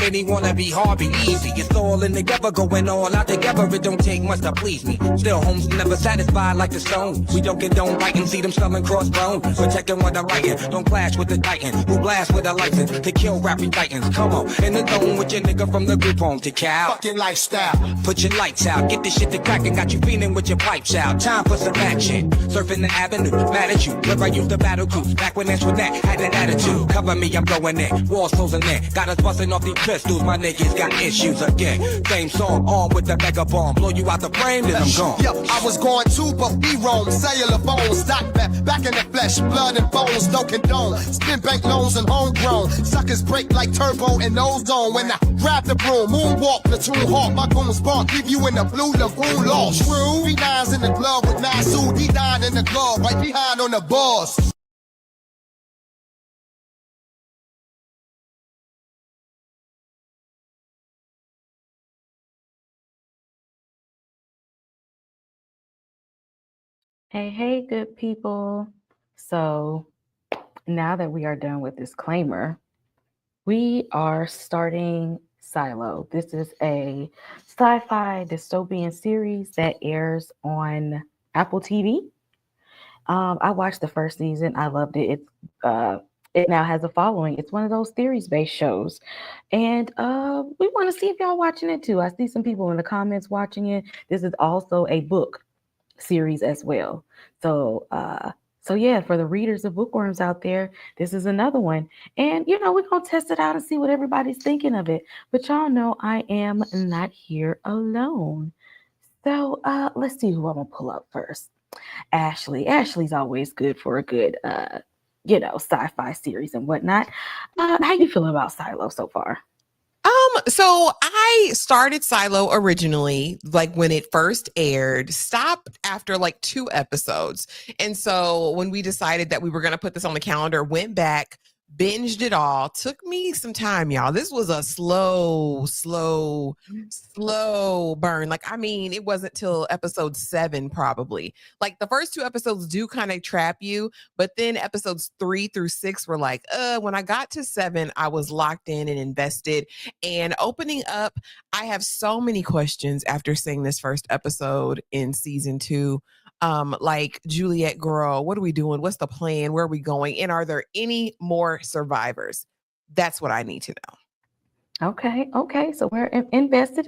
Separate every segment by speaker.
Speaker 1: many wanna be hard, be easy. It's all in together, going all out together. It don't take much to please me. Still, homes never satisfied like the Stones. We don't condone biting, see them selling crossbones. Protecting what I'm writing, don't clash with the titan who blast with a license to kill rapping titans. Come on, in the dome with your nigga from the group home to cow.
Speaker 2: Fucking lifestyle.
Speaker 1: Put your lights out, get this shit to crackin', got you feeling with your pipes out. Time for some action. Surfing the avenue, mad at you. Where I used to battle cruise, back when Antoinette had that attitude. Cover me, I'm going in. Walls closing in. Got us busting off these pistols, my niggas got issues again. Same song, on with the mega bomb. Blow you out the frame, then I'm gone.
Speaker 2: Yo, I was going too, but we roam. Cellular phones, stock back in the flesh. Blood and bones, no condone. Spin bank loans and homegrown. Suckers break like turbo and ozone. When I grab the broom, moonwalk, platoon hawk. My goons bark, leave you in the blue lagoon lost. True, V9's in the glove with Nasu. D9 in the glove, right behind on the boss.
Speaker 3: Hey, good people. So now that we are done with disclaimer, we are starting Silo. This is a sci-fi dystopian series that airs on Apple TV. I watched the first season. I loved it. It now has a following. It's one of those series-based shows. And we want to see if y'all watching it too. I see some people in the comments watching it. This is also a book series as well. So yeah, for the readers of Bookworms out there, this is another one. And we're gonna test it out and see what everybody's thinking of it. But y'all know I am not here alone. So let's see who I'm gonna pull up first. Ashley. Ashley's always good for a good sci-fi series and whatnot. How you feeling about Silo so far?
Speaker 4: So I started Silo originally, like when it first aired, stopped after like 2 episodes. And so when we decided that we were going to put this on the calendar, went back, binged it all. Took me some time, y'all. This was a slow burn. It wasn't till episode 7 probably. Like the first 2 episodes do kind of trap you, but then episodes 3 through 6 were like, when I got to 7, I was locked in and invested. And opening up, I have so many questions after seeing this first episode in season 2. Like, Juliet, girl, what are we doing? What's the plan? Where are we going? And are there any more survivors? That's what I need to know.
Speaker 3: Okay. So we're invested.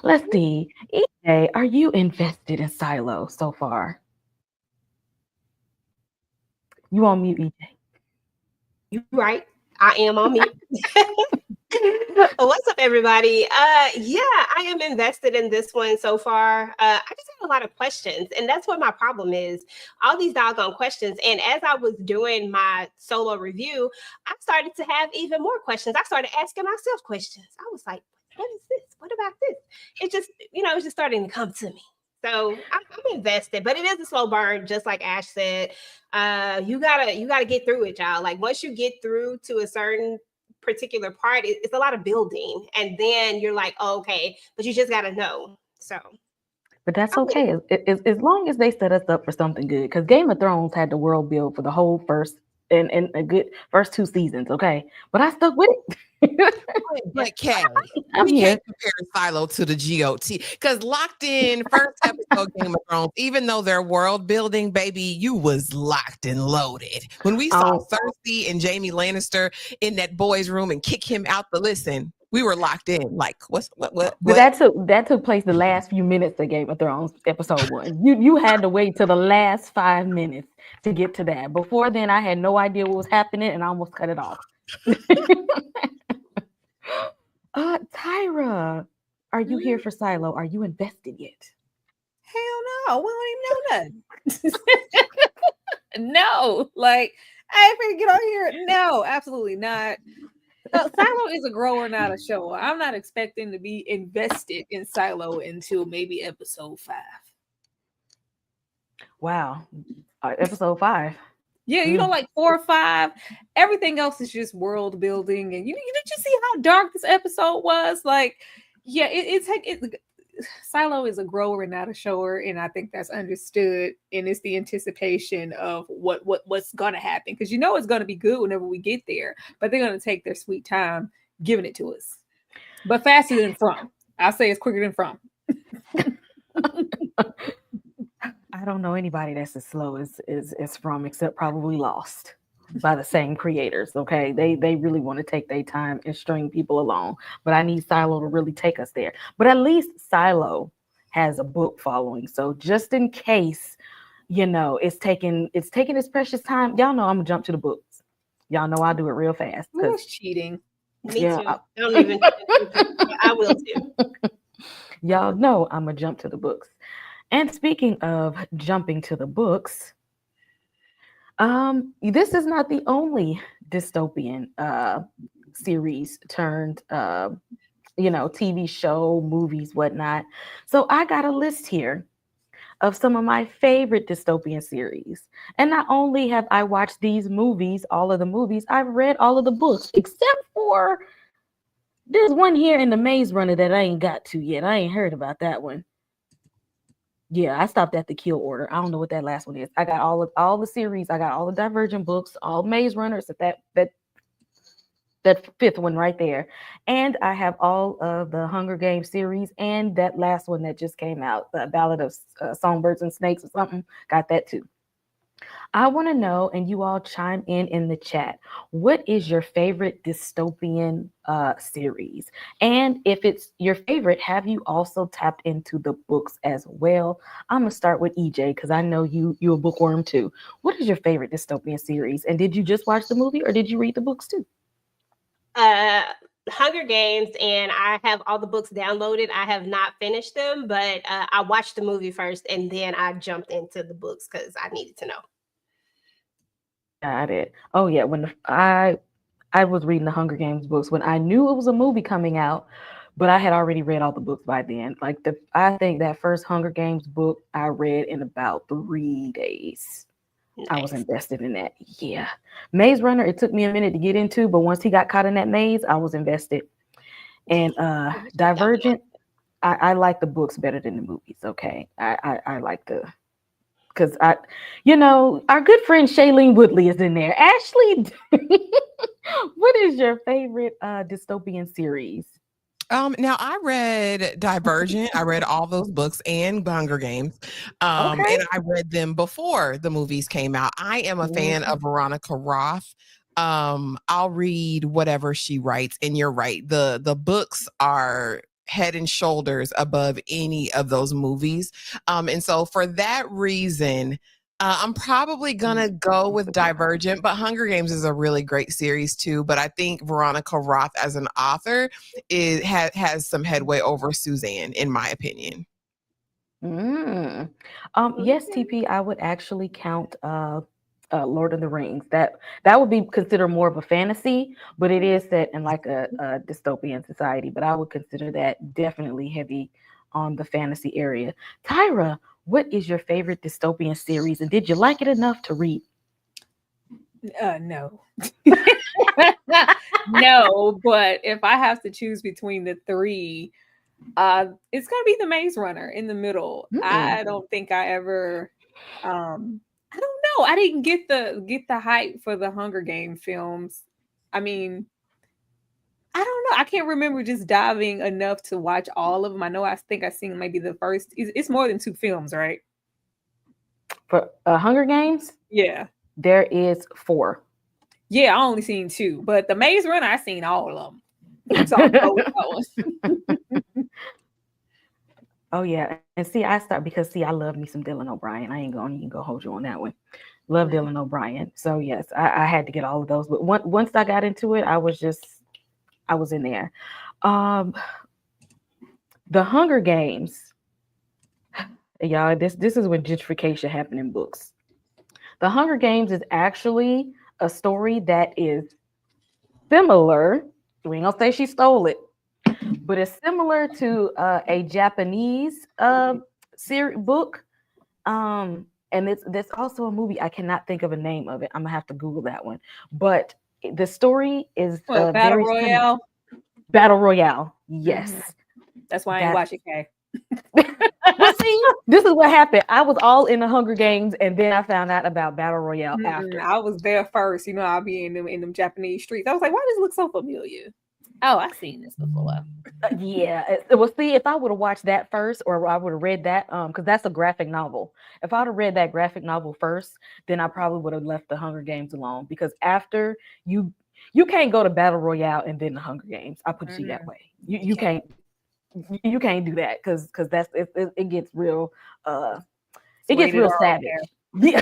Speaker 3: Let's see. EJ, are you invested in Silo so far? You on mute, EJ?
Speaker 5: You right. I am on mute. What's up, everybody? Yeah, I am invested in this one so far. I just have a lot of questions, and that's what my problem is. All these doggone questions. And as I was doing my solo review, I started to have even more questions. I started asking myself questions. I was like, what is this? What about this? It just, it's just starting to come to me. So I'm invested, but it is a slow burn, just like Ash said. You gotta get through it, y'all. Like once you get through to a certain particular part, it's a lot of building, and then you're like, oh, okay, but you just gotta know. So,
Speaker 3: but that's okay as long as they set us up for something good. Because Game of Thrones had the world build for the whole first and a good first 2 seasons, okay, but I stuck with it.
Speaker 4: But Kay,
Speaker 3: we
Speaker 4: can't compare Silo to the GOT because locked in first episode Game of Thrones, even though they're world building, baby, you was locked and loaded. When we saw Cersei and Jaime Lannister in that boy's room and kick him out we were locked in. Like what?
Speaker 3: But that took place the last few minutes of Game of Thrones episode 1. You had to wait till the last 5 minutes to get to that. Before then, I had no idea what was happening and I almost cut it off. Tyra, are you here for Silo? Are you invested yet?
Speaker 6: Hell no, we don't even know nothing. No, like I ain't finna get on here. No, absolutely not. Silo is a grower, not a shower. I'm not expecting to be invested in Silo until maybe episode 5.
Speaker 3: Wow, episode 5.
Speaker 6: Yeah, like 4 or 5. Everything else is just world building, and did you see how dark this episode was? Like, yeah, Silo is a grower and not a shower, and I think that's understood. And it's the anticipation of what's gonna happen because it's gonna be good whenever we get there, but they're gonna take their sweet time giving it to us, but faster than From. I'll say it's quicker than From.
Speaker 3: I don't know anybody that's as slow as From, except probably Lost by the same creators. Okay, they really want to take their time and string people along, but I need Silo to really take us there. But at least Silo has a book following, so just in case, it's taking its precious time. Y'all know I'm gonna jump to the books. Y'all know I'll do it real fast.
Speaker 6: That's cheating.
Speaker 5: Me
Speaker 3: Yeah,
Speaker 5: too. I don't even. I will too.
Speaker 3: y'all know I'm gonna jump to the books. And speaking of jumping to the books, this is not the only dystopian series turned TV show, movies, whatnot. So I got a list here of some of my favorite dystopian series. And not only have I watched these movies, all of the movies, I've read all of the books, except for there's one here in the Maze Runner that I ain't got to yet. I ain't heard about that one. Yeah, I stopped at the Kill Order. I don't know what that last one is. I got all the series. I got all the Divergent books, all Maze Runners, that fifth one right there. And I have all of the Hunger Games series and that last one that just came out, the Ballad of Songbirds and Snakes or something. Got that too. I want to know, and you all chime in the chat, what is your favorite dystopian series? And if it's your favorite, have you also tapped into the books as well? I'm going to start with EJ because I know you a bookworm too. What is your favorite dystopian series? And did you just watch the movie or did you read the books too?
Speaker 5: Hunger Games, and I have all the books downloaded. I have not finished them, but I watched the movie first and then I jumped into the books because I needed to know.
Speaker 3: Got it. Oh yeah, when I was reading the Hunger Games books when I knew it was a movie coming out, but I had already read all the books by then. I think that first Hunger Games book I read in about 3 days.
Speaker 5: Nice.
Speaker 3: I was invested in that. Yeah. Maze Runner, it took me a minute to get into, but once he got caught in that maze, I was invested. And Divergent, I like the books better than the movies. Okay. I like because our good friend Shailene Woodley is in there. Ashley, what is your favorite dystopian series?
Speaker 4: Now I read Divergent. I read all those books and Hunger Games.
Speaker 3: Okay.
Speaker 4: And I read them before the movies came out. I am a fan of Veronica Roth. I'll read whatever she writes, and you're right. The books are head and shoulders above any of those movies. And so for that reason, I'm probably gonna go with Divergent, but Hunger Games is a really great series too. But I think Veronica Roth as an author has some headway over Suzanne, in my opinion.
Speaker 3: Yes, TP, I would actually count Lord of the Rings. That would be considered more of a fantasy, but it is set in like a dystopian society. But I would consider that definitely heavy on the fantasy area. Tyra, what is your favorite dystopian series, and did you like it enough to read?
Speaker 6: No. No, but if I have to choose between the three, it's gonna be the Maze Runner in the middle. I don't think I ever I don't know. I didn't get the hype for the Hunger Game films. I mean, I don't know. I can't remember just diving enough to watch all of them. I think I've seen maybe the first. It's more than 2 films, right?
Speaker 3: For Hunger Games?
Speaker 6: Yeah.
Speaker 3: There is 4.
Speaker 6: Yeah, I only seen 2, but the Maze Runner, I seen all of them. So I'll go with that one.
Speaker 3: Oh yeah, and see, I love me some Dylan O'Brien. I ain't gonna even go hold you on that one. Love Dylan O'Brien. So yes, I had to get all of those. But once I got into it, I was in there. The Hunger Games, y'all. This is when gentrification happened in books. The Hunger Games is actually a story that is similar. We ain't gonna say she stole it, but it's similar to a Japanese book. And there's also a movie. I cannot think of a name of it. I'm gonna have to Google that one. But the story is
Speaker 6: Battle Royale.
Speaker 3: Battle Royale. Yes.
Speaker 6: Mm-hmm. That's why I ain't watching K.
Speaker 3: Well, see, this is what happened. I was all in the Hunger Games, and then I found out about Battle Royale after.
Speaker 6: I was there first. I'll be in them Japanese streets. I was like, why does it look so familiar? Oh, I've seen this before.
Speaker 3: Yeah, well, see, if I would have watched that first, or I would have read that, because that's a graphic novel. If I'd have read that graphic novel first, then I probably would have left the Hunger Games alone. Because after you, you can't go to Battle Royale and then the Hunger Games. I put it to you that way. You can't you can't do that because that's it gets real it gets
Speaker 6: Rated
Speaker 3: real
Speaker 6: R on
Speaker 3: savage.
Speaker 6: there.
Speaker 3: Yeah,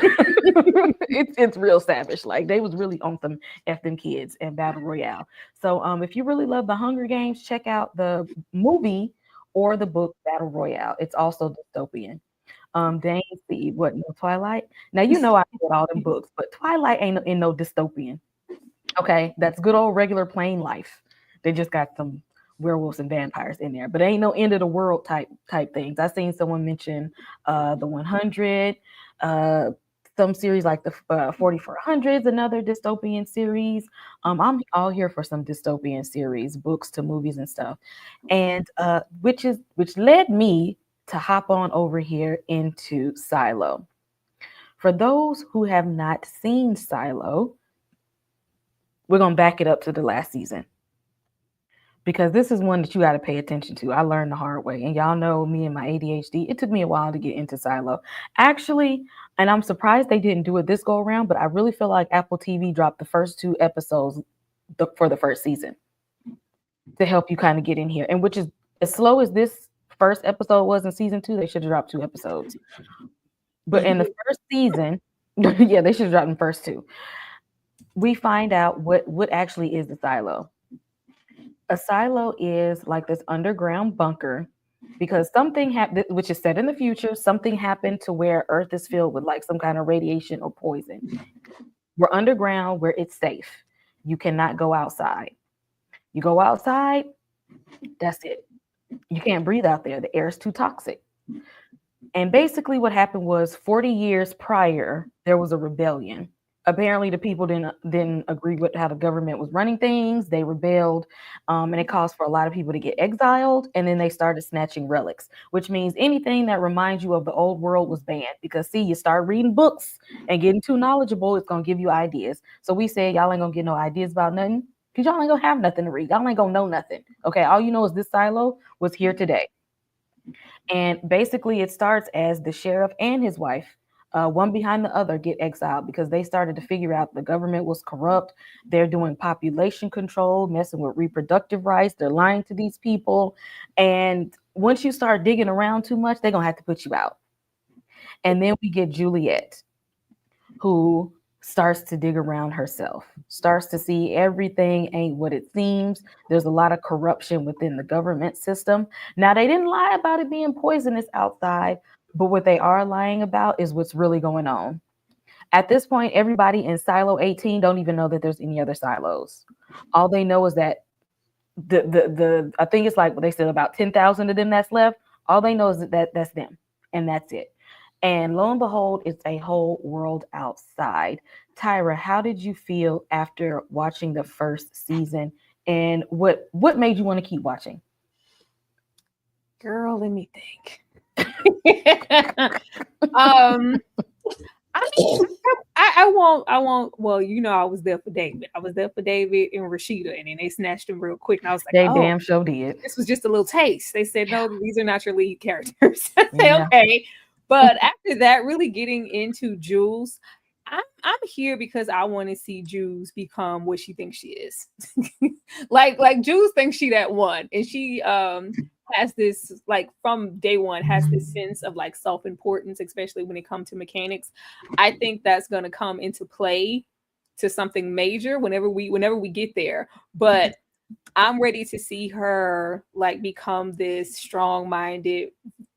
Speaker 3: it's real savage. Like they was really on some F them kids and Battle Royale. So if you really love the Hunger Games, check out the movie or the book Battle Royale. It's also dystopian. Dang, see what no Twilight. Now you know I read all them books, but Twilight ain't in no dystopian. Okay, that's good old regular plain life. They just got some werewolves and vampires in there, but ain't no end of the world type things. I seen someone mention the 100, uh, some series like the 4400s, another dystopian series. I'm all here for some dystopian series, books to movies and stuff, and which led me to hop on over here into Silo. For those who have not seen Silo, we're going to back it up to the last season because this is one that you got to pay attention to. I learned the hard way. And y'all know me and my ADHD. It took me a while to get into Silo. Actually, and I'm surprised they didn't do it this go around, but I really feel like Apple TV dropped the first 2 episodes for the first season to help you kind of get in here. And which is as slow as this first episode was in season 2, they should have dropped 2 episodes. But in the first season, yeah, they should have dropped the first 2. We find out what actually is the silo. A silo is like this underground bunker because something happened, which is set in the future. Something happened to where Earth is filled with like some kind of radiation or poison. We're underground where it's safe. You cannot go outside. You go outside, that's it. You can't breathe out there. The air is too toxic. And basically what happened was 40 years prior, there was a rebellion. Apparently the people didn't agree with how the government was running things. They rebelled, and it caused for a lot of people to get exiled. And then they started snatching relics, which means anything that reminds you of the old world was banned. Because see, you start reading books and getting too knowledgeable, it's gonna give you ideas. So we said y'all ain't gonna get no ideas about nothing because y'all ain't gonna have nothing to read. Y'all ain't gonna know nothing. Okay, all you know is this silo was here today. And basically, it starts as the sheriff and his wife, one behind the other, get exiled because they started to figure out the government was corrupt. They're doing population control, messing with reproductive rights. They're lying to these people. And once you start digging around too much, they're going to have to put you out. And then we get Juliet, who starts to dig around herself, starts to see everything ain't what it seems. There's a lot of corruption within the government system. Now, they didn't lie about it being poisonous outside, but what they are lying about is what's really going on. At this point, everybody in Silo 18 don't even know that there's any other silos. All they know is that the I think it's like what they said, about 10,000 of them that's left. All they know is that that's them, and that's it. And lo and behold, it's a whole world outside. Tyra, how did you feel after watching the first season? And what made you want to keep watching?
Speaker 6: Girl, let me think. I mean, I won't. Well, you know, I was there for David. I was there for David and Rashida, and then they snatched him real quick. And I was like,
Speaker 3: They
Speaker 6: oh,
Speaker 3: damn sure did.
Speaker 6: this was just a little taste. They said, no, these are not your lead characters. I said,
Speaker 3: Yeah.
Speaker 6: okay. But after that, really getting into Jules, I'm here because I want to see Jules become what she thinks she is. like Jules thinks she that one, and she has this, like, from day one, has this sense of like self-importance, especially when it comes to mechanics. I think that's going to come into play to something major whenever we get there. But I'm ready to see her like become this strong-minded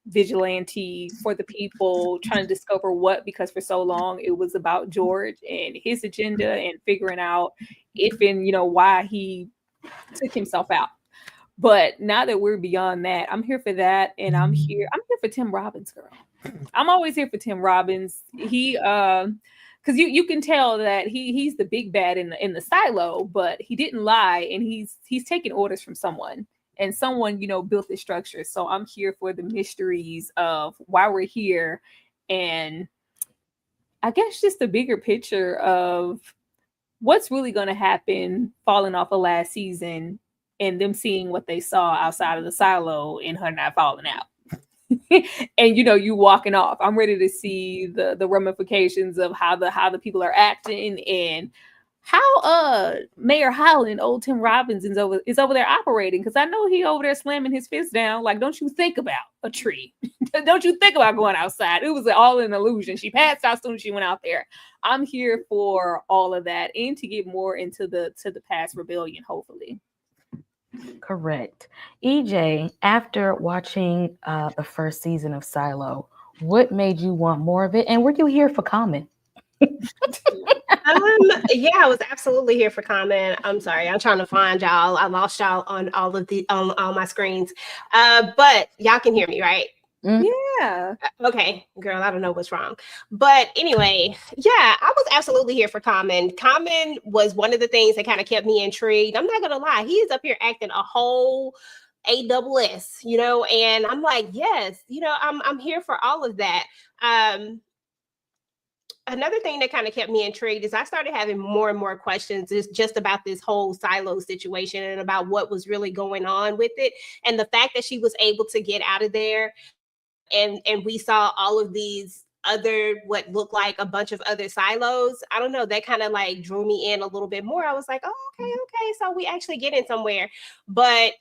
Speaker 6: vigilante for the people, trying to discover what, because for so long it was about George and his agenda and figuring out if and why he took himself out. But now that we're beyond that, I'm here for that. And I'm here for Tim Robbins, girl. I'm always here for Tim Robbins. He because you can tell that he's the big bad in the silo, but he didn't lie, and he's taking orders from someone. And someone, built this structure. So I'm here for the mysteries of why we're here. And I guess just the bigger picture of what's really going to happen falling off of last season and them seeing what they saw outside of the silo and her not falling out. And you walking off. I'm ready to see the ramifications of how the people are acting and how Mayor Holland, old Tim Robbins, is over there operating, because I know he over there slamming his fist down. Like, don't you think about a tree? Don't you think about going outside? It was all an illusion. She passed out as soon as she went out there. I'm here for all of that and to get more into the past rebellion, hopefully.
Speaker 3: Correct. EJ, after watching the first season of Silo, what made you want more of it? And were you here for Common?
Speaker 5: Yeah, I was absolutely here for comment. I'm sorry, I'm trying to find y'all. I lost y'all on all my screens. But y'all can hear me, right?
Speaker 6: Yeah.
Speaker 5: Okay, girl, I don't know what's wrong. But anyway, yeah, I was absolutely here for Common. Common was one of the things that kind of kept me intrigued. I'm not gonna lie, he is up here acting a whole AWS, and I'm like, yes, I'm here for all of that. Another thing that kind of kept me intrigued is I started having more and more questions just about this whole silo situation and about what was really going on with it. And the fact that she was able to get out of there and we saw all of these other, what looked like a bunch of other silos. I don't know, that kind of like drew me in a little bit more. I was like, oh, okay. So we actually getting somewhere. But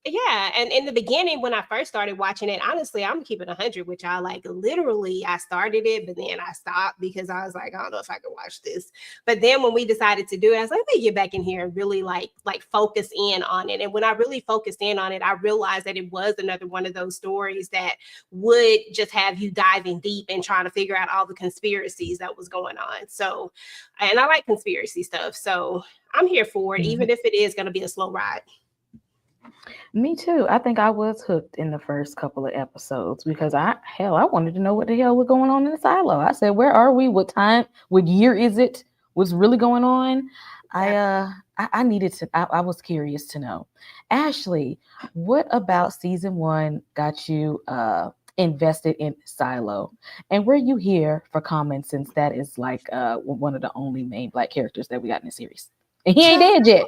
Speaker 5: yeah, and in the beginning when I first started watching it, honestly, I'm keeping 100 with y'all. Like literally I started it, but then I stopped because I was like, I don't know if I can watch this. But then when we decided to do it, I was like, let me get back in here and really like focus in on it. And when I really focused in on it, I realized that it was another one of those stories that would just have you diving deep and trying to figure out all the conspiracies that was going on. So, and I like conspiracy stuff. So I'm here for it, even if it is going to be a slow ride.
Speaker 3: Me too. I think I was hooked in the first couple of episodes because I wanted to know what the hell was going on in the silo. I said, where are we? What time? What year is it? What's really going on? I needed to, I was curious to know. Ashley, what about season 1 got you invested in Silo? And were you here for Common, since that is like one of the only main Black characters that we got in the series? And he ain't dead yet.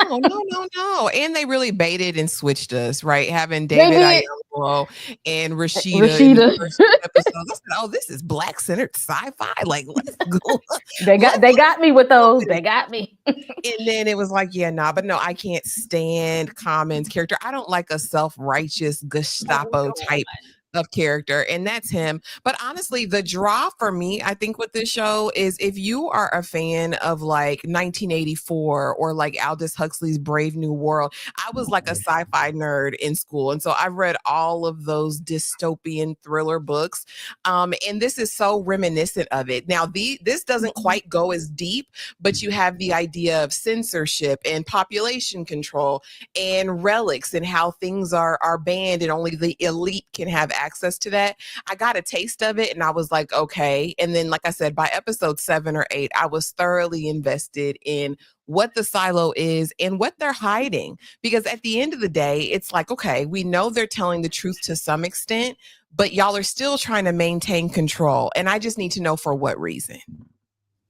Speaker 4: No. And they really baited and switched us, right? Having David Oyelowo and Rashida. In the first episodes. I said, oh, this is Black-centered sci-fi. Like, let's go.
Speaker 3: They got me with those. They got me.
Speaker 4: And then it was like, but no, I can't stand Common's character. I don't like a self-righteous Gestapo type of character, and that's him. But honestly, the draw for me, I think, with this show is if you are a fan of like 1984 or like Aldous Huxley's Brave New World. I was like a sci-fi nerd in school, and so I read all of those dystopian thriller books, and this is so reminiscent of it. Now, this doesn't quite go as deep, but you have the idea of censorship and population control and relics and how things are banned and only the elite can have access to that. I got a taste of it and I was like, okay. And then, like I said, by episode 7 or 8, I was thoroughly invested in what the silo is and what they're hiding. Because at the end of the day, it's like, okay, we know they're telling the truth to some extent, but y'all are still trying to maintain control. And I just need to know for what reason.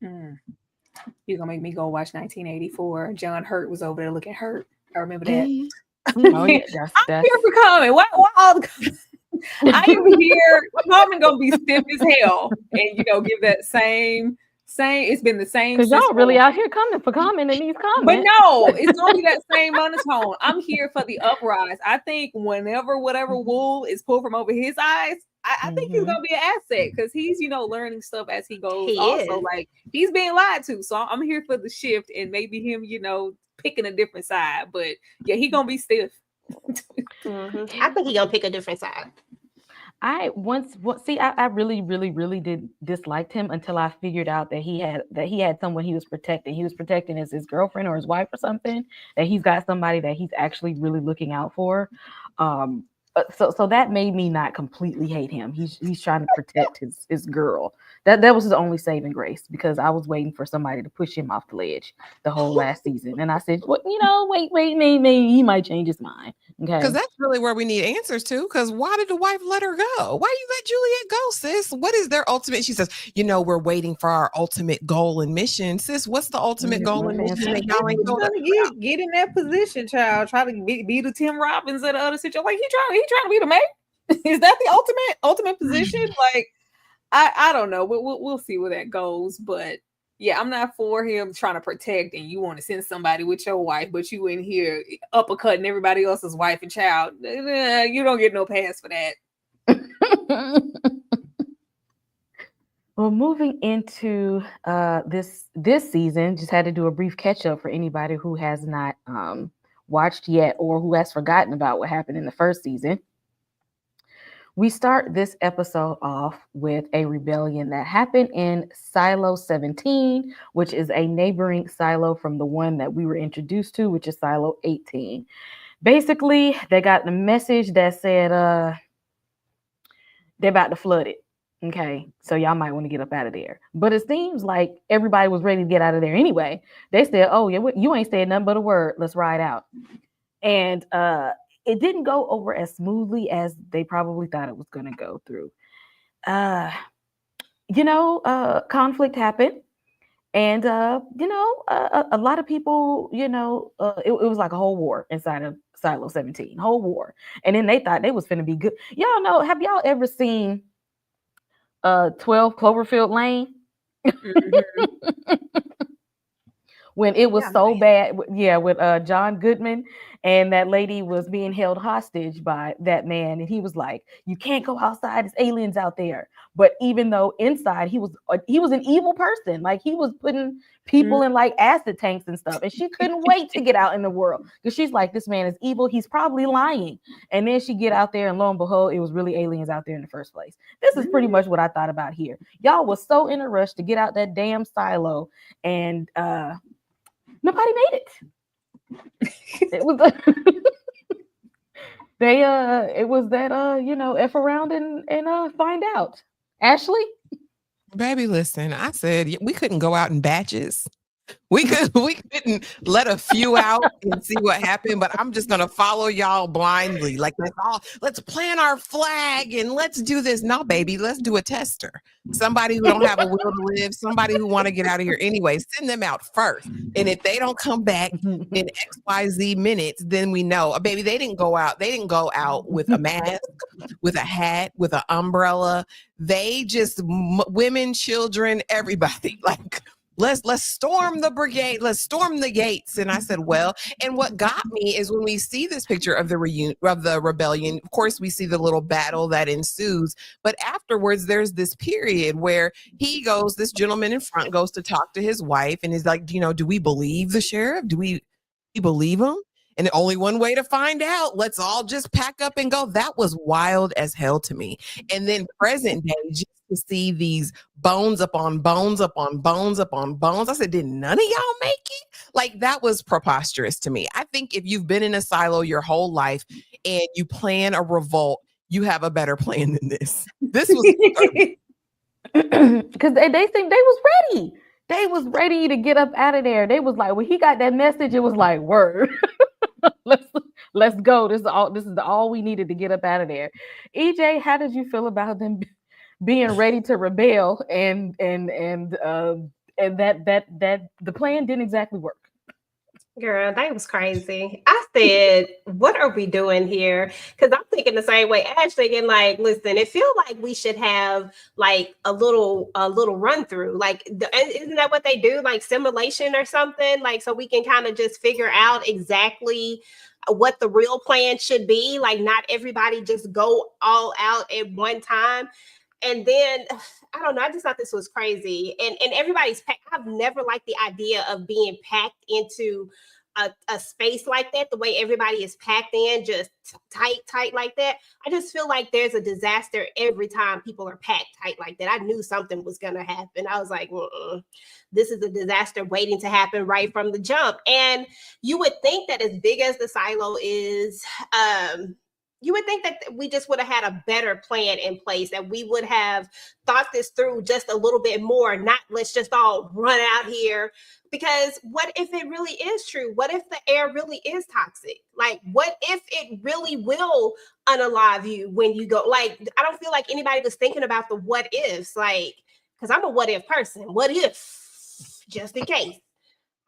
Speaker 6: You're going to make me go watch 1984. John Hurt was over there looking hurt. I remember that.
Speaker 3: Oh, yeah,
Speaker 6: I'm here for Common. Why all the... I am here. Common gonna be stiff as hell, and give that same. It's been the same.
Speaker 3: Because y'all really out here coming for Common and these comments.
Speaker 6: But no, it's gonna be that same monotone. I'm here for the uprise. I think whenever whatever wool is pulled from over his eyes, I think he's gonna be an asset because he's learning stuff as he goes. Like he's being lied to, so I'm here for the shift and maybe him picking a different side. But yeah, he gonna be stiff.
Speaker 5: I think he's gonna pick a different side.
Speaker 3: I really did disliked him until I figured out that he had someone he was protecting. He was protecting his girlfriend or his wife or something. That he's got somebody that he's actually really looking out for. So that made me not completely hate him. He's trying to protect his girl. That was his only saving grace, because I was waiting for somebody to push him off the ledge the whole last season. And I said, well, wait, maybe he might change his mind. Okay.
Speaker 4: Because that's really where we need answers to. Because why did the wife let her go? Why you let Juliet go, sis? What is their ultimate? She says, we're waiting for our ultimate goal and mission. Sis, what's the ultimate goal and mission that y'all ain't told us about?
Speaker 6: Get in that position, child. Try to be the Tim Robbins of the other situation. Like he trying to be the man. Is that the ultimate position? Like I don't know. We'll see where that goes. But yeah, I'm not for him trying to protect, and you want to send somebody with your wife, but you in here uppercutting everybody else's wife and child. You don't get no pass for that.
Speaker 3: Well, moving into this season, just had to do a brief catch up for anybody who has not watched yet or who has forgotten about what happened in the first season. We start this episode off with a rebellion that happened in Silo 17, which is a neighboring silo from the one that we were introduced to, which is Silo 18. Basically, they got the message that said they're about to flood it. Okay, so y'all might want to get up out of there. But it seems like everybody was ready to get out of there anyway. They said, oh, yeah, you ain't saying nothing but a word. Let's ride out. And it didn't go over as smoothly as they probably thought it was going to go through. Conflict happened. And, a lot of people, it was like a whole war inside of Silo 17, whole war. And then they thought they was finna be good. Y'all know, have y'all ever seen 12 Cloverfield Lane? Mm-hmm. When it was bad, with John Goodman, and that lady was being held hostage by that man, and he was like, "You can't go outside; there's aliens out there." But even though inside he was an evil person, like he was putting people in like acid tanks and stuff, and she couldn't wait to get out in the world because she's like, "This man is evil; he's probably lying." And then she get out there, and lo and behold, it was really aliens out there in the first place. This is pretty much what I thought about here. Y'all was so in a rush to get out that damn silo, and nobody made it. It was it was that F around and find out. Ashley?
Speaker 4: Baby, listen, I said we couldn't go out in batches. We couldn't let a few out and see what happened, but I'm just gonna follow y'all blindly. Like let's plant our flag and let's do this. No, baby, let's do a tester. Somebody who don't have a will to live, somebody who want to get out of here anyway, send them out first. And if they don't come back in XYZ minutes, then we know. Baby, they didn't go out. They didn't go out with a mask, with a hat, with an umbrella. They just women, children, everybody. Like, let's storm the brigade. Let's storm the gates. And I said, well, and what got me is when we see this picture of the rebellion, of course, we see the little battle that ensues. But afterwards, there's this period where this gentleman in front goes to talk to his wife and is like, do we believe the sheriff? Do we believe him? And only one way to find out. Let's all just pack up and go. That was wild as hell to me. And then present day, just to see these bones upon bones upon bones upon bones. I said, did none of y'all make it? Like, that was preposterous to me. I think if you've been in a silo your whole life and you plan a revolt, you have a better plan than this. This was
Speaker 3: because they think they was ready. They was ready to get up out of there. They was like, when he got that message, it was like, word. Let's go. This is all we needed to get up out of there. EJ, how did you feel about them being ready to rebel and that the plan didn't exactly work?
Speaker 5: Girl, that was crazy. I said, what are we doing here? Because I'm thinking the same way Ash thinking, like, listen, it feels like we should have like a little run through. Like, isn't that what they do? Like simulation or something? Like, so we can kind of just figure out exactly what the real plan should be. Like, not everybody just go all out at one time. And then, I don't know, I just thought this was crazy. And everybody's packed. I've never liked the idea of being packed into a space like that, the way everybody is packed in, just tight like that. I just feel like there's a disaster every time people are packed tight like that. I knew something was going to happen. I was like, this is a disaster waiting to happen right from the jump. And you would think that as big as the silo is, you would think that we just would have had a better plan in place, that we would have thought this through just a little bit more, not let's just all run out here. Because what if it really is true? What if the air really is toxic? Like, what if it really will unalive you when you go? Like, I don't feel like anybody was thinking about the what ifs, like, because I'm a what if person. What if, just in case,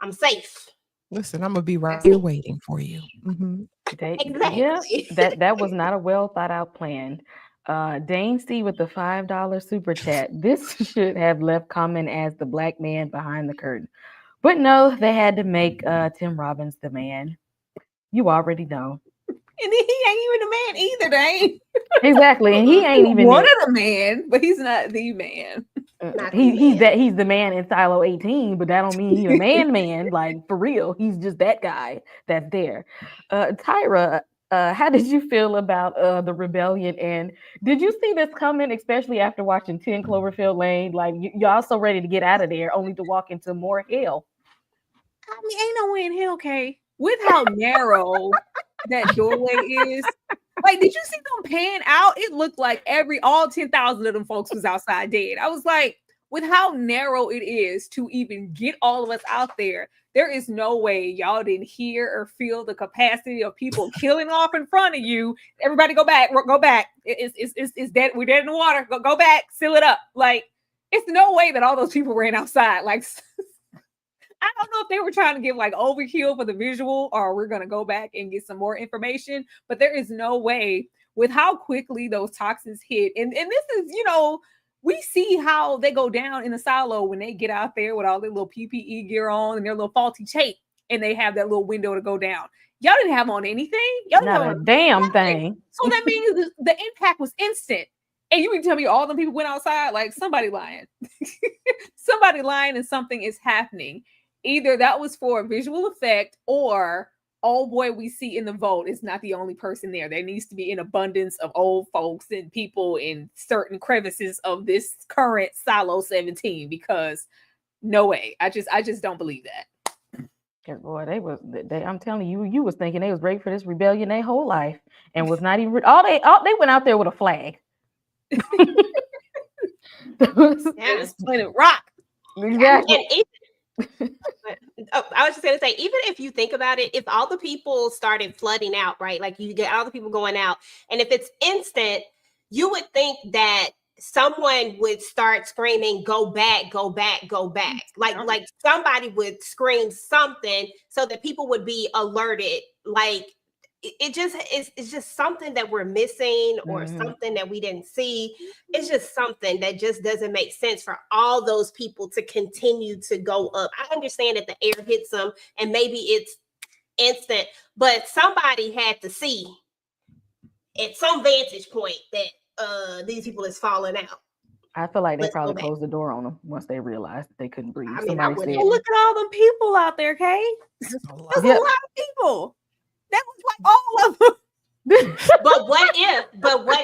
Speaker 5: I'm safe?
Speaker 4: Listen, I'm gonna be right here waiting for you. Mhm.
Speaker 3: Yeah,
Speaker 5: Exactly.
Speaker 3: that was not a well thought out plan. Dane C with the $5 super chat. This should have left comment as the black man behind the curtain. But no, they had to make Tim Robbins the man. You already know.
Speaker 6: And he ain't even a man either, Dane.
Speaker 3: Exactly. And he ain't even
Speaker 6: one of the man, but he's not the man.
Speaker 5: Not the man.
Speaker 3: He's the man in Silo 18, but that don't mean he's a man, like for real. He's just that guy that's there. Tyra, how did you feel about the rebellion? And did you see this coming, especially after watching 10 Cloverfield Lane? Like y'all so ready to get out of there only to walk into more hell.
Speaker 6: I mean, ain't no way in hell, okay? With how narrow that doorway is. Like, did you see them pan out? It looked like all 10,000 of them folks was outside dead. I was like, with how narrow it is to even get all of us out there, there is no way y'all didn't hear or feel the capacity of people killing off in front of you. Everybody go back, go back. It's dead. We're dead in the water. Go back, seal it up. Like, it's no way that all those people ran outside. Like, I don't know if they were trying to give like overkill for the visual, or we're going to go back and get some more information, but there is no way with how quickly those toxins hit. And this is, we see how they go down in the silo when they get out there with all their little PPE gear on and their little faulty tape, and they have that little window to go down. Y'all didn't have on anything. Y'all didn't
Speaker 3: Not
Speaker 6: have
Speaker 3: a
Speaker 6: on
Speaker 3: damn thing.
Speaker 6: So that means the impact was instant. And you can tell me all them people went outside? Like, somebody lying. Somebody lying, and something is happening. Either that was for a visual effect, or oh boy, we see in the vote is not the only person there. There needs to be an abundance of old folks and people in certain crevices of this current Silo 17, because no way. I just don't believe that.
Speaker 3: Cause boy, I'm telling you, you was thinking they was ready for this rebellion their whole life, and was not even they went out there with a flag.
Speaker 6: It's Planet Rock.
Speaker 3: Exactly.
Speaker 5: And I was just going to say, even if you think about it, if all the people started flooding out, right? Like you get all the people going out, and if it's instant, you would think that someone would start screaming, "Go back, go back, go back!" Like somebody would scream something so that people would be alerted. Like it's just something that we're missing, or something that we didn't see. It's just something that just doesn't make sense for all those people to continue to go up. I understand that the air hits them and maybe it's instant, but somebody had to see at some vantage point that these people is falling out.
Speaker 3: I feel like they probably closed the door on them once they realized they couldn't breathe.
Speaker 5: I mean,
Speaker 3: Somebody said,
Speaker 6: look at all them people out there, Kay. There's a lot of people. That was like all of them.
Speaker 5: But what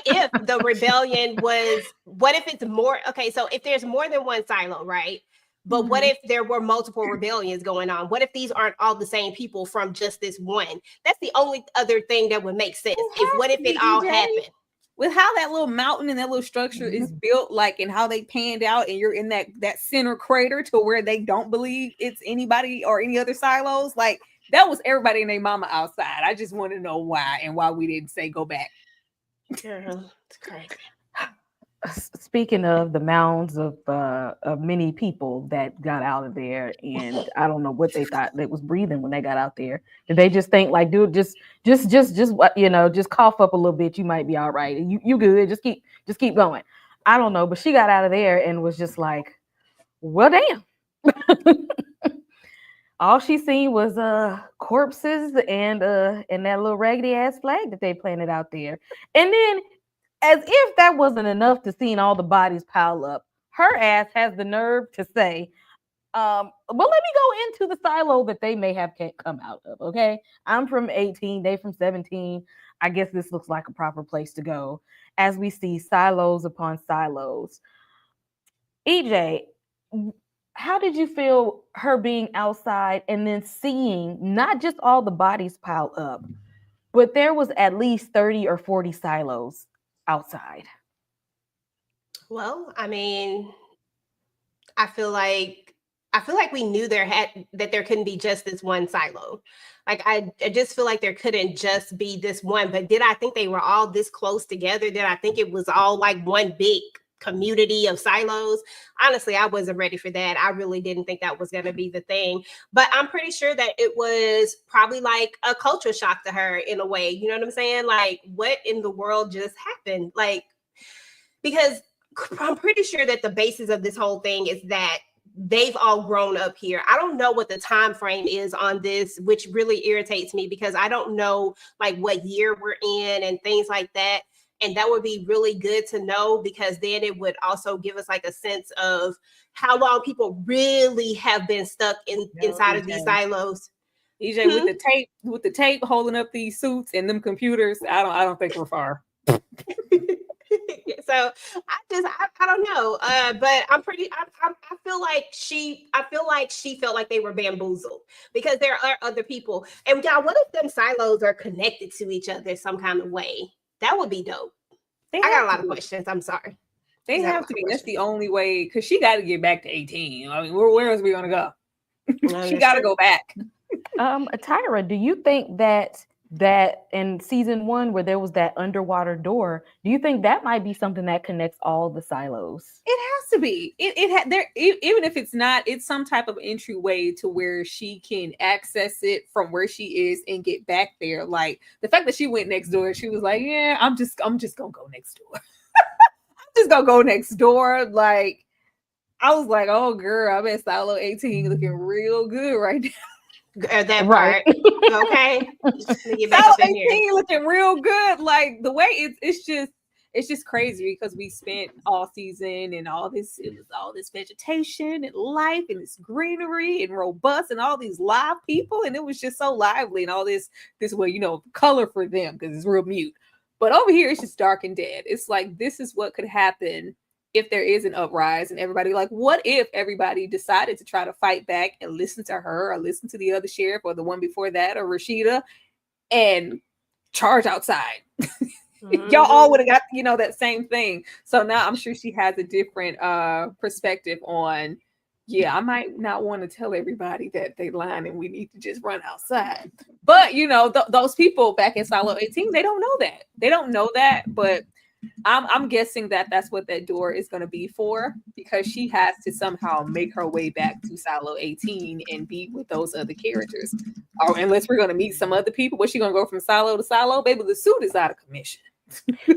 Speaker 5: if the rebellion was, what if it's more, okay, so if there's more than one silo, right? But what if there were multiple rebellions going on? What if these aren't all the same people from just this one? That's the only other thing that would make sense. What if it all happened?
Speaker 6: With how that little mountain and that little structure is built, like, and how they panned out, and you're in that center crater to where they don't believe it's anybody or any other silos, like, that was everybody and their mama outside. I just want to know why, and why we didn't say go back.
Speaker 5: It's crazy.
Speaker 3: Speaking of the mounds of many people that got out of there, and I don't know what they thought that was breathing when they got out there. Did they just think like, dude, just what, just cough up a little bit, you might be all right. You good? Just keep going. I don't know, but she got out of there and was just like, well, damn. All she seen was corpses and that little raggedy ass flag that they planted out there. And then, as if that wasn't enough to seeing all the bodies pile up, her ass has the nerve to say, well, let me go into the silo that they may have come out of, okay? I'm from 18, they from 17. I guess this looks like a proper place to go, as we see silos upon silos. EJ, how did you feel her being outside and then seeing not just all the bodies piled up, but there was at least 30 or 40 silos outside.
Speaker 5: Well, I mean, I feel like we knew that there couldn't be just this one silo. Like I just feel like there couldn't just be this one. But did I think they were all this close together? Did I think it was all like one big community of silos? Honestly, I wasn't ready for that. I really didn't think that was going to be the thing. But I'm pretty sure that it was probably like a culture shock to her in a way. You know what I'm saying? Like, what in the world just happened? Like, because I'm pretty sure that the basis of this whole thing is that they've all grown up here. I don't know what the time frame is on this, which really irritates me because I don't know like what year we're in and things like that. And that would be really good to know, because then it would also give us like a sense of how long people really have been stuck inside of these silos.
Speaker 6: EJ, with the tape holding up these suits and them computers, I don't think we're far.
Speaker 5: So I don't know, but I feel like she felt like they were bamboozled because there are other people. And God, what if them silos are connected to each other some kind of way? That would be dope. I got a lot of questions. I'm sorry.
Speaker 6: They have to be. That's the only way, because she got to get back to 18. I mean, where else are we gonna go? She got to go back.
Speaker 3: Tyra, do you think that in season 1 where there was that underwater door, do you think that might be something that connects all the silos?
Speaker 6: It has to be. Even if it's not, it's some type of entryway to where she can access it from where she is and get back there. Like the fact that she went next door, she was like, "Yeah, I'm just gonna go next door. I'm just gonna go next door." Like I was like, "Oh, girl, I bet Silo 18 looking real good right now."
Speaker 5: That part, okay. Get back up in here.
Speaker 6: Looking real good. Like the way it's just crazy because we spent all season and all this vegetation and life and this greenery and robust and all these live people, and it was just so lively and all this way, color for them because it's real mute. But over here it's just dark and dead. It's like this is what could happen if there is an uprise and everybody, like, what if everybody decided to try to fight back and listen to her or listen to the other sheriff or the one before that or Rashida and charge outside? Y'all all would have got, that same thing. So now I'm sure she has a different perspective on, I might not want to tell everybody that they lying and we need to just run outside. But, those people back in Silo 18, they don't know that. They don't know that, but I'm guessing that that's what that door is going to be for, because she has to somehow make her way back to Silo 18 and be with those other characters. Or unless we're going to meet some other people, what's she going to go from silo to silo? Baby, the suit is out of commission.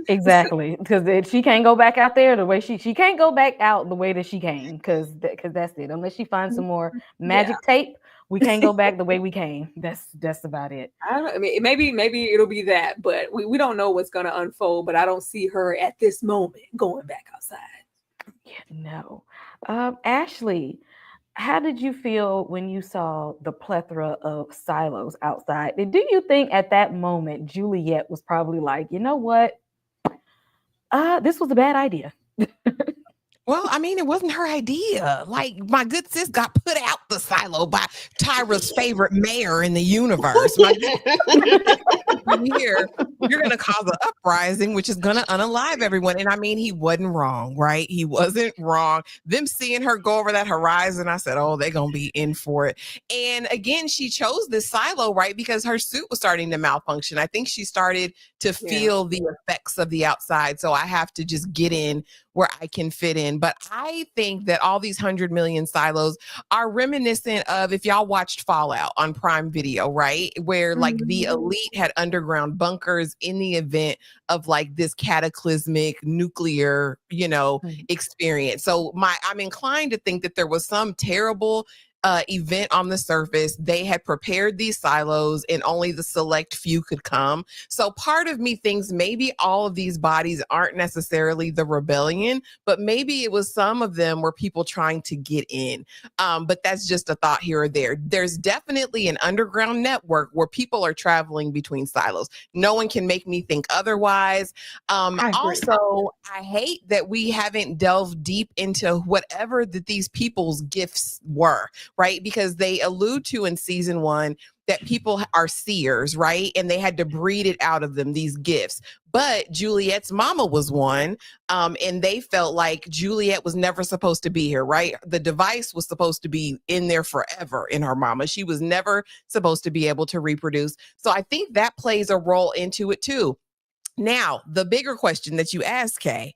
Speaker 3: Exactly, because she can't go back out there the way she can't go back out the way that she came, because that's it. Unless she finds some more magic tape, we can't go back the way we came. That's about it.
Speaker 6: I don't know. I mean, maybe it'll be that, but we don't know what's going to unfold. But I don't see her at this moment going back outside.
Speaker 3: No. Ashley, how did you feel when you saw the plethora of silos outside? And do you think at that moment Juliet was probably like, you know what? This was a bad idea.
Speaker 4: Well, I mean, it wasn't her idea. Like, my good sis got put out the silo by Tyra's favorite mayor in the universe. Here, you're going to cause an uprising, which is going to unalive everyone. And I mean, he wasn't wrong, right? He wasn't wrong. Them seeing her go over that horizon, I said, oh, they're going to be in for it. And again, she chose this silo, right? Because her suit was starting to malfunction. I think she started to feel the effects of the outside. So I have to just get in where I can fit in. But I think that all these 100 million silos are reminiscent of, if y'all watched Fallout on Prime Video, right? Where like the elite had underground bunkers in the event of like this cataclysmic nuclear, experience. So I'm inclined to think that there was some terrible event on the surface. They had prepared these silos and only the select few could come. So part of me thinks maybe all of these bodies aren't necessarily the rebellion, but maybe it was some of them were people trying to get in. But that's just a thought here or there. There's definitely an underground network where people are traveling between silos. No one can make me think otherwise. Also, I hate that we haven't delved deep into whatever that these people's gifts were, right? Because they allude to in season 1 that people are seers, right? And they had to breed it out of them, these gifts. But Juliet's mama was one. And they felt like Juliet was never supposed to be here, right? The device was supposed to be in there forever in her mama. She was never supposed to be able to reproduce. So I think that plays a role into it too. Now, the bigger question that you ask, Kay,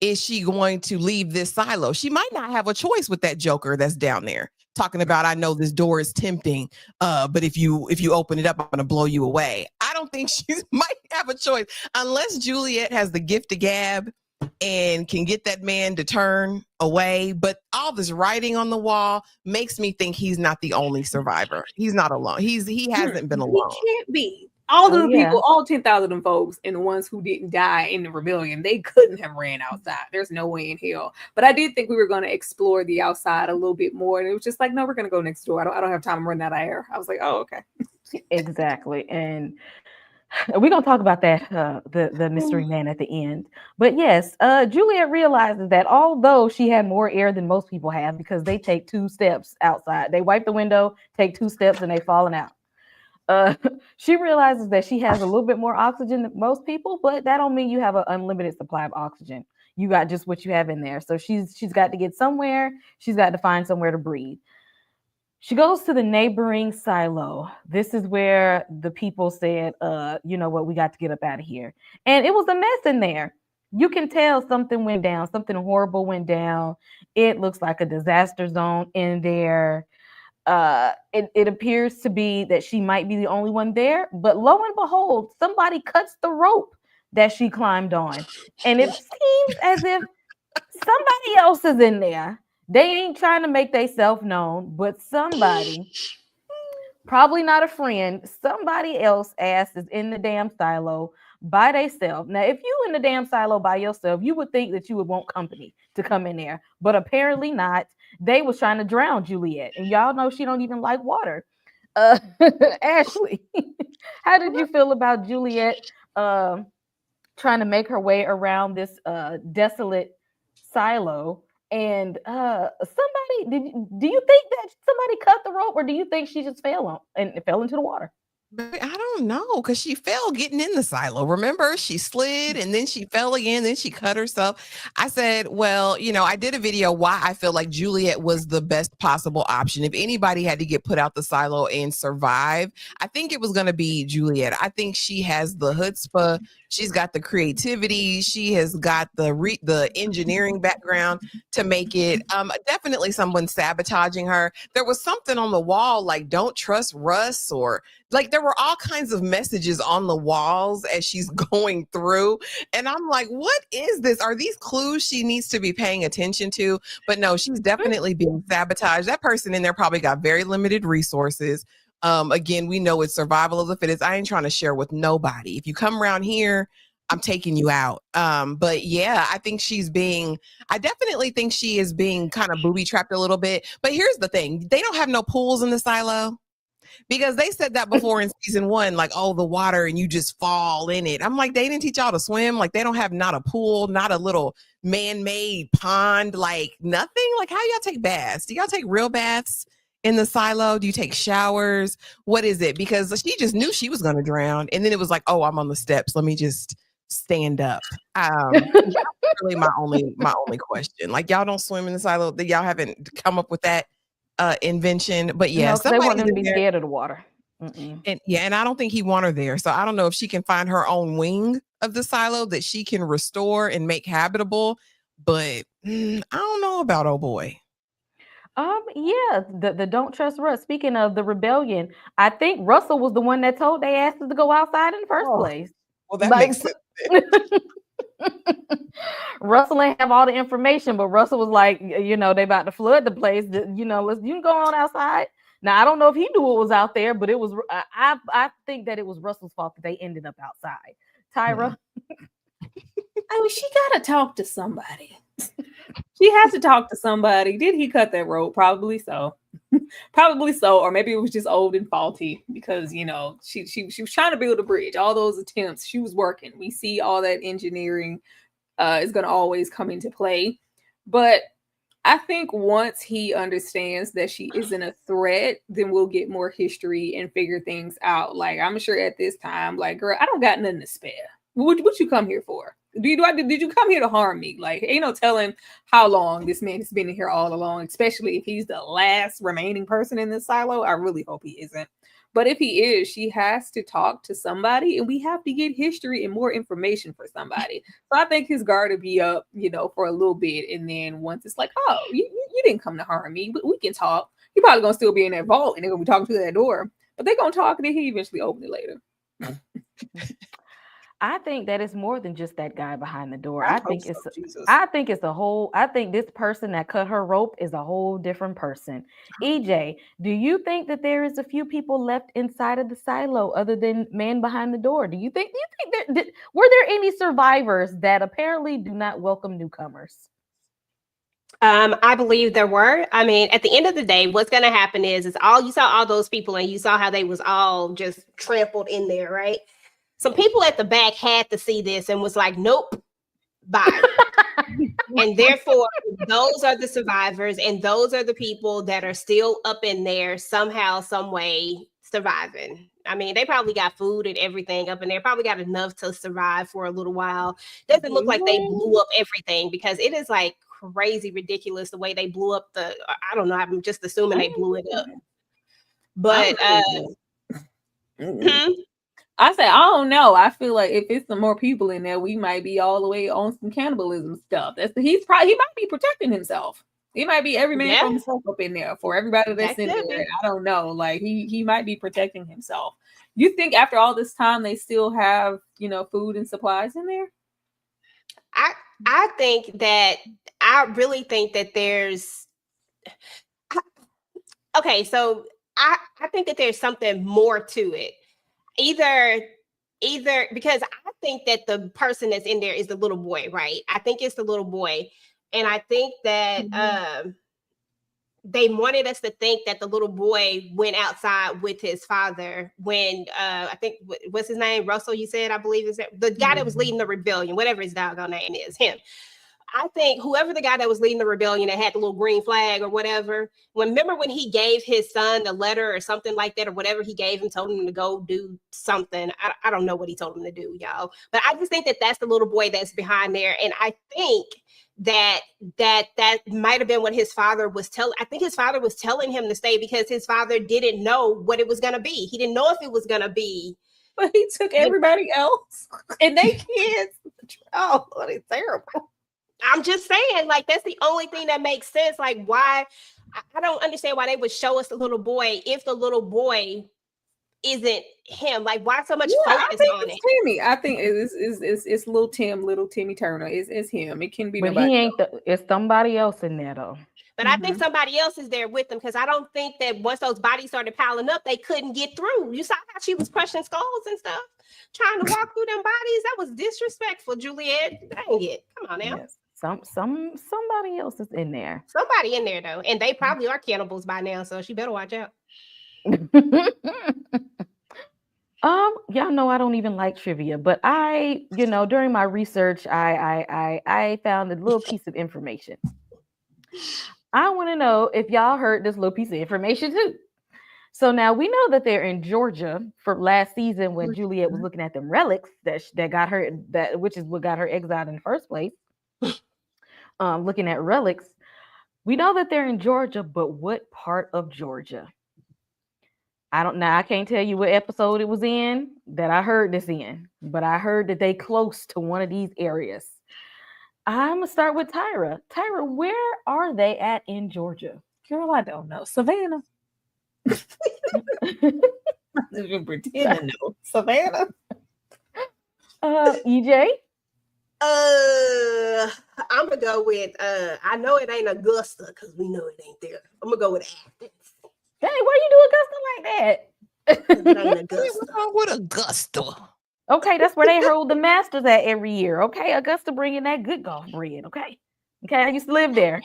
Speaker 4: is she going to leave this silo? She might not have a choice with that joker that's down there talking about, I know this door is tempting, but if you open it up, I'm going to blow you away. I don't think she might have a choice unless Juliet has the gift of gab and can get that man to turn away. But all this writing on the wall makes me think he's not the only survivor. He's not alone. He hasn't been alone.
Speaker 6: He can't be. All
Speaker 3: Oh,
Speaker 6: the
Speaker 3: yeah.
Speaker 6: people, all 10,000 of them folks, and the ones who didn't die in the rebellion, they couldn't have ran outside. There's no way in hell. But I did think we were going to explore the outside a little bit more, and it was just like, no, we're going to go next door. I don't have time to run out of air. I was like, oh, okay.
Speaker 3: Exactly. And we're gonna talk about that, the mystery man at the end. But yes, Juliet realizes that although she had more air than most people have, because they take 2 steps outside, they wipe the window, take 2 steps, and they falling out. She realizes that she has a little bit more oxygen than most people, but that don't mean you have an unlimited supply of oxygen. You got just what you have in there. So she's got to get somewhere. She's got to find somewhere to breathe. She goes to the neighboring silo. This is where the people said, you know what, we got to get up out of here. And it was a mess in there. You can tell something went down, something horrible went down. It looks like a disaster zone in there. It appears to be that she might be the only one there, but lo and behold, somebody cuts the rope that she climbed on. And it seems as if somebody else is in there. They ain't trying to make themselves known, but somebody, probably not a friend, somebody else ass is in the damn silo by themselves. Now, if you in the damn silo by yourself, you would think that you would want company to come in there, but apparently not. They was trying to drown Juliet, and y'all know she don't even like water. Ashley, how did you feel about Juliet trying to make her way around this desolate silo? And somebody, do you think that somebody cut the rope, or do you think she just fell into the water?
Speaker 4: I don't know, because she fell getting in the silo. Remember, she slid and then she fell again, then she cut herself. I said, well, I did a video why I feel like Juliet was the best possible option. If anybody had to get put out the silo and survive, I think it was going to be Juliet. I think she has the chutzpah. She's got the creativity. She has got the engineering background to make it. Definitely someone sabotaging her. There was something on the wall like, don't trust Russ, or like there were all kinds of messages on the walls as she's going through. And I'm like, what is this? Are these clues she needs to be paying attention to? But no, she's definitely being sabotaged. That person in there probably got very limited resources. Again, we know it's survival of the fittest. I ain't trying to share with nobody. If you come around here, I'm taking you out. But yeah, I definitely think she is being kind of booby trapped a little bit. But here's the thing. They don't have no pools in the silo, because they said that before in season 1, like, oh, the water and you just fall in it. I'm like, they didn't teach y'all to swim. Like, they don't have not a pool, not a little man-made pond, like nothing. Like, how y'all take baths? Do y'all take real baths in the silo? Do you take showers? What is it? Because she just knew she was going to drown. And then it was like, oh, I'm on the steps. Let me just stand up. That's really my only question. Like, y'all don't swim in the silo. Y'all haven't come up with that invention. But yeah,
Speaker 3: No, they want them to be
Speaker 4: there.
Speaker 3: scared of the water.
Speaker 4: And I don't think he want her there. So I don't know if she can find her own wing of the silo that she can restore and make habitable. But I don't know about oh boy.
Speaker 3: Yeah, the don't trust Russ. Speaking of the rebellion, I think Russell was the one that told they asses to go outside in the first place.
Speaker 4: Well, that
Speaker 3: Like-
Speaker 4: makes sense.
Speaker 3: Russell ain't have all the information, but Russell was like, they about to flood the place. You can go on outside. Now I don't know if he knew what was out there, but it was. I think that it was Russell's fault that they ended up outside. Tyra,
Speaker 6: I mean, she gotta talk to somebody. She has to talk to somebody. Did he cut that rope? Probably so. Probably so. Or maybe it was just old and faulty, because she was trying to build a bridge. All those attempts, she was working. We see all that engineering is going to always come into play. But I think once he understands that she isn't a threat, then we'll get more history and figure things out. Like, I'm sure at this time, like, girl, I don't got nothing to spare. What you come here for? Did you come here to harm me? Like, ain't no telling how long this man has been in here all along, especially if he's the last remaining person in this silo. I really hope he isn't. But if he is, she has to talk to somebody, and we have to get history and more information for somebody. So I think his guard will be up, for a little bit. And then once it's like, oh, you didn't come to harm me, but we can talk. You're probably going to still be in that vault, and they're going to be talking to that door. But they're going to talk, and then he eventually open it later.
Speaker 3: I think that it's more than just that guy behind the door.
Speaker 6: I
Speaker 3: think
Speaker 6: hope so, Jesus.
Speaker 3: I think it's a whole. I think this person that cut her rope is a whole different person. EJ, do you think that there is a few people left inside of the silo other than man behind the door? Do you think were there any survivors that apparently do not welcome newcomers?
Speaker 5: I believe there were. I mean, at the end of the day, what's going to happen is you saw all those people, and you saw how they was all just trampled in there, right? Some people at the back had to see this and was like, nope, bye. And therefore, those are the survivors, and those are the people that are still up in there somehow, some way surviving. I mean, they probably got food and everything up in there, probably got enough to survive for a little while. Doesn't look like they blew up everything, because it is like crazy ridiculous the way they blew up I don't know, I'm just assuming they blew it up. But
Speaker 6: I said, I don't know. I feel like if it's some more people in there, we might be all the way on some cannibalism stuff. He might be protecting himself. He might be every man for himself up in there for everybody that's in there. I don't know. Like he might be protecting himself. You think after all this time they still have, food and supplies in there?
Speaker 5: I really think that there's okay, so I think that there's something more to it. Either because I think that the person that's in there is the little boy, right? I think it's the little boy. And I think that they wanted us to think that the little boy went outside with his father when I think what's his name? Russell, you said, I believe is the guy that was leading the rebellion, whatever his doggone name is, him. I think whoever the guy that was leading the rebellion that had the little green flag or whatever, remember when he gave his son the letter or something like that, or whatever he gave him, told him to go do something. I don't know what he told him to do, y'all. But I just think that that's the little boy that's behind there. And I think that might have been what his father was telling. I think his father was telling him to stay because his father didn't know what it was going to be. He didn't know if it was going to be.
Speaker 6: But he took everybody else and they kids. Oh, it's terrible.
Speaker 5: I'm just saying, like, that's the only thing that makes sense. Like, why? I don't understand why they would show us the little boy if the little boy isn't him. Like, why so much focus on it?
Speaker 6: Timmy. I think it's little Timmy Turner. It's him. It can be
Speaker 3: but
Speaker 6: nobody.
Speaker 3: He ain't. It's somebody else in there though.
Speaker 5: But I think somebody else is there with them, because I don't think that once those bodies started piling up, they couldn't get through. You saw how she was crushing skulls and stuff, trying to walk through them bodies. That was disrespectful, Juliet. Dang it! Come on now.
Speaker 3: Yes. Somebody else is in there.
Speaker 5: Somebody in there though, and they probably are cannibals by now, so she better watch out.
Speaker 3: Y'all know I don't even like trivia, but I, during my research, I found a little piece of information. I want to know if y'all heard this little piece of information too. So now we know that they're in Georgia for last season when Juliet was looking at them relics that got her, which is what got her exiled in the first place. Looking at relics, we know that they're in Georgia, but what part of Georgia? I can't tell you what episode it was in that I heard this in, but I heard that they close to one of these areas. I'm gonna start with Tyra. Tyra, where are they at in Georgia?
Speaker 6: Girl, I don't know. Savannah. I'm even pretending to know. Savannah.
Speaker 3: EJ.
Speaker 5: I'm gonna go with I know it ain't Augusta because we know it ain't there. I'm gonna go with Athens.
Speaker 3: Dang, why you do Augusta like that?
Speaker 5: It ain't Augusta.
Speaker 4: What's wrong with Augusta?
Speaker 3: Okay, that's where they hold the Masters at every year. Okay, Augusta bringing that good golf bread. Okay, I used to live there.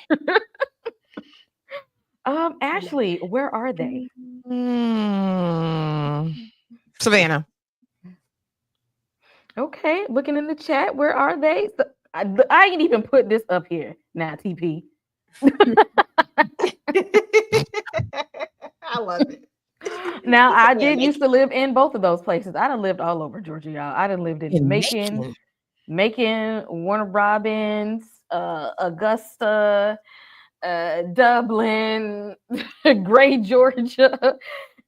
Speaker 3: Ashley, where are they?
Speaker 4: Savannah.
Speaker 3: Okay, looking in the chat, where are they? So, I ain't even put this up here now, TP.
Speaker 5: I love it.
Speaker 3: Now, I
Speaker 5: Yeah,
Speaker 3: did used to live in both of those places. I done lived all over Georgia, y'all. I done lived in Macon, Warner Robins, Augusta, Dublin, Gray, Georgia.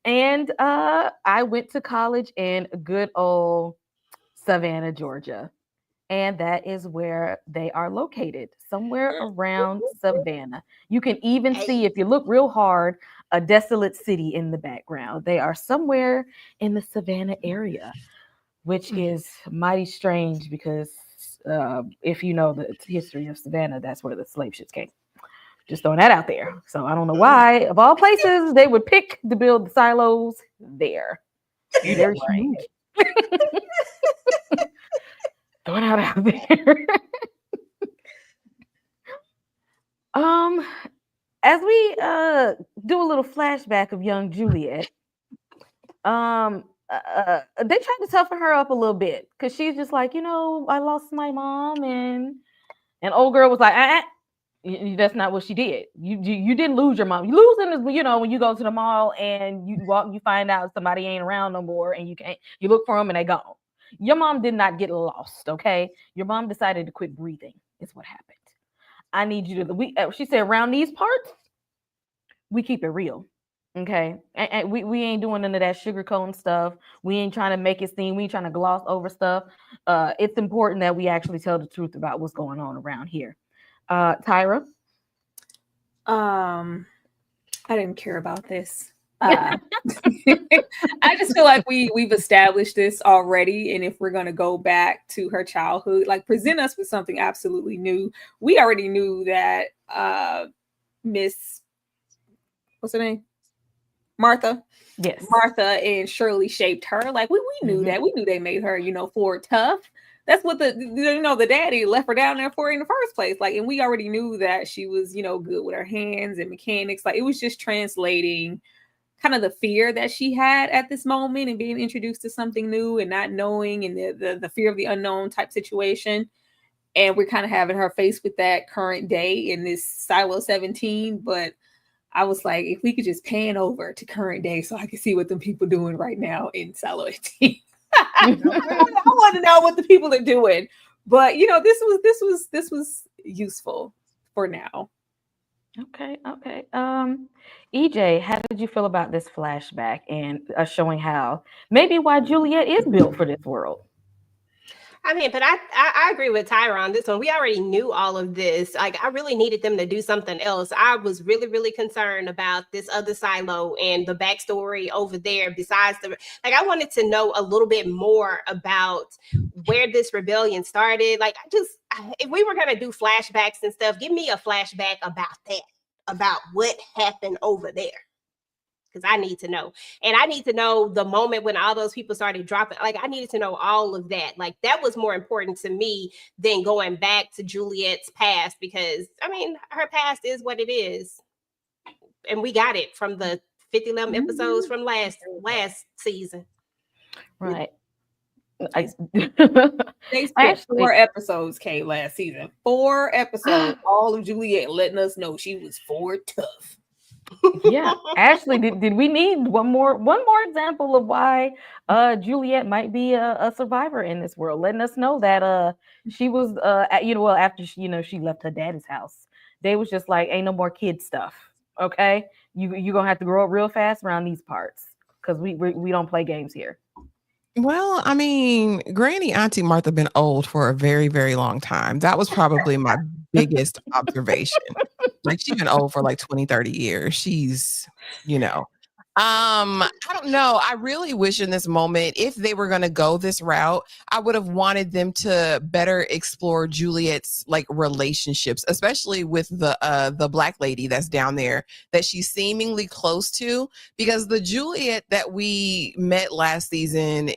Speaker 3: And I went to college in good old Savannah, Georgia. And that is where they are located, somewhere around Savannah. You can even see, if you look real hard, a desolate city in the background. They are somewhere in the Savannah area, which is mighty strange because if you know the history of Savannah, that's where the slave ships came. Just throwing that out there. So I don't know why, of all places, they would pick to build the silos there. Very strange. Throwing out there. As we do a little flashback of young Juliet, they tried to toughen her up a little bit because she's just like, I lost my mom, and old girl was like, that's not what she did. You didn't lose your mom. You losing is when you go to the mall and you walk, you find out somebody ain't around no more, and you look for them and they gone. Your mom did not get lost, okay? Your mom decided to quit breathing. Is what happened. I need you to. She said, around these parts, we keep it real, okay? And we ain't doing none of that sugarcoating stuff. We ain't trying to make it seem. We ain't trying to gloss over stuff. It's important that we actually tell the truth about what's going on around here. Tyra?
Speaker 6: I didn't care about this. I just feel like we've established this already, and if we're going to go back to her childhood, like present us with something absolutely new. We already knew that Miss, what's her name, Martha,
Speaker 3: Yes,
Speaker 6: Martha and Shirley shaped her. Like we knew that. We knew they made her for tough. That's what the daddy left her down there for in the first place. Like, and we already knew that she was good with her hands and mechanics. Like, it was just translating kind of the fear that she had at this moment and being introduced to something new and not knowing, and the fear of the unknown type situation. And we're kind of having her faced with that current day in this Silo 17. But I was like, if we could just pan over to current day so I can see what them people doing right now in Silo 18. I want to know what the people are doing. But this was useful for now.
Speaker 3: Okay. EJ, how did you feel about this flashback and showing how maybe why Juliet is built for this world?
Speaker 5: I mean, but I agree with Tyra on this one. We already knew all of this. Like, I really needed them to do something else. I was really, really concerned about this other silo and the backstory over there. Besides I wanted to know a little bit more about where this rebellion started. Like, if we were going to do flashbacks and stuff, give me a flashback about that, about what happened over there. Because I need to know. And I need to know the moment when all those people started dropping. Like, I needed to know all of that. Like, that was more important to me than going back to Juliet's past, because, I mean, her past is what it is. And we got it from the 50 episodes from last season.
Speaker 3: Right.
Speaker 6: They spent 4 episodes, Kate, last season. 4 episodes, all of Juliet letting us know she was tough.
Speaker 3: Yeah, Ashley, did we need one more example of why Juliet might be a survivor in this world, letting us know that she was after she left her daddy's house, they was just like, ain't no more kid stuff, okay? You gonna have to grow up real fast around these parts, because we don't play games here.
Speaker 4: Well, I mean, Granny Auntie Martha been old for a very, very long time. That was probably my biggest observation. Like, she's been old for like 20, 30 years. She's, I don't know. I really wish in this moment, if they were going to go this route, I would have wanted them to better explore Juliet's like relationships, especially with the Black lady that's down there that she's seemingly close to, because the Juliet that we met last season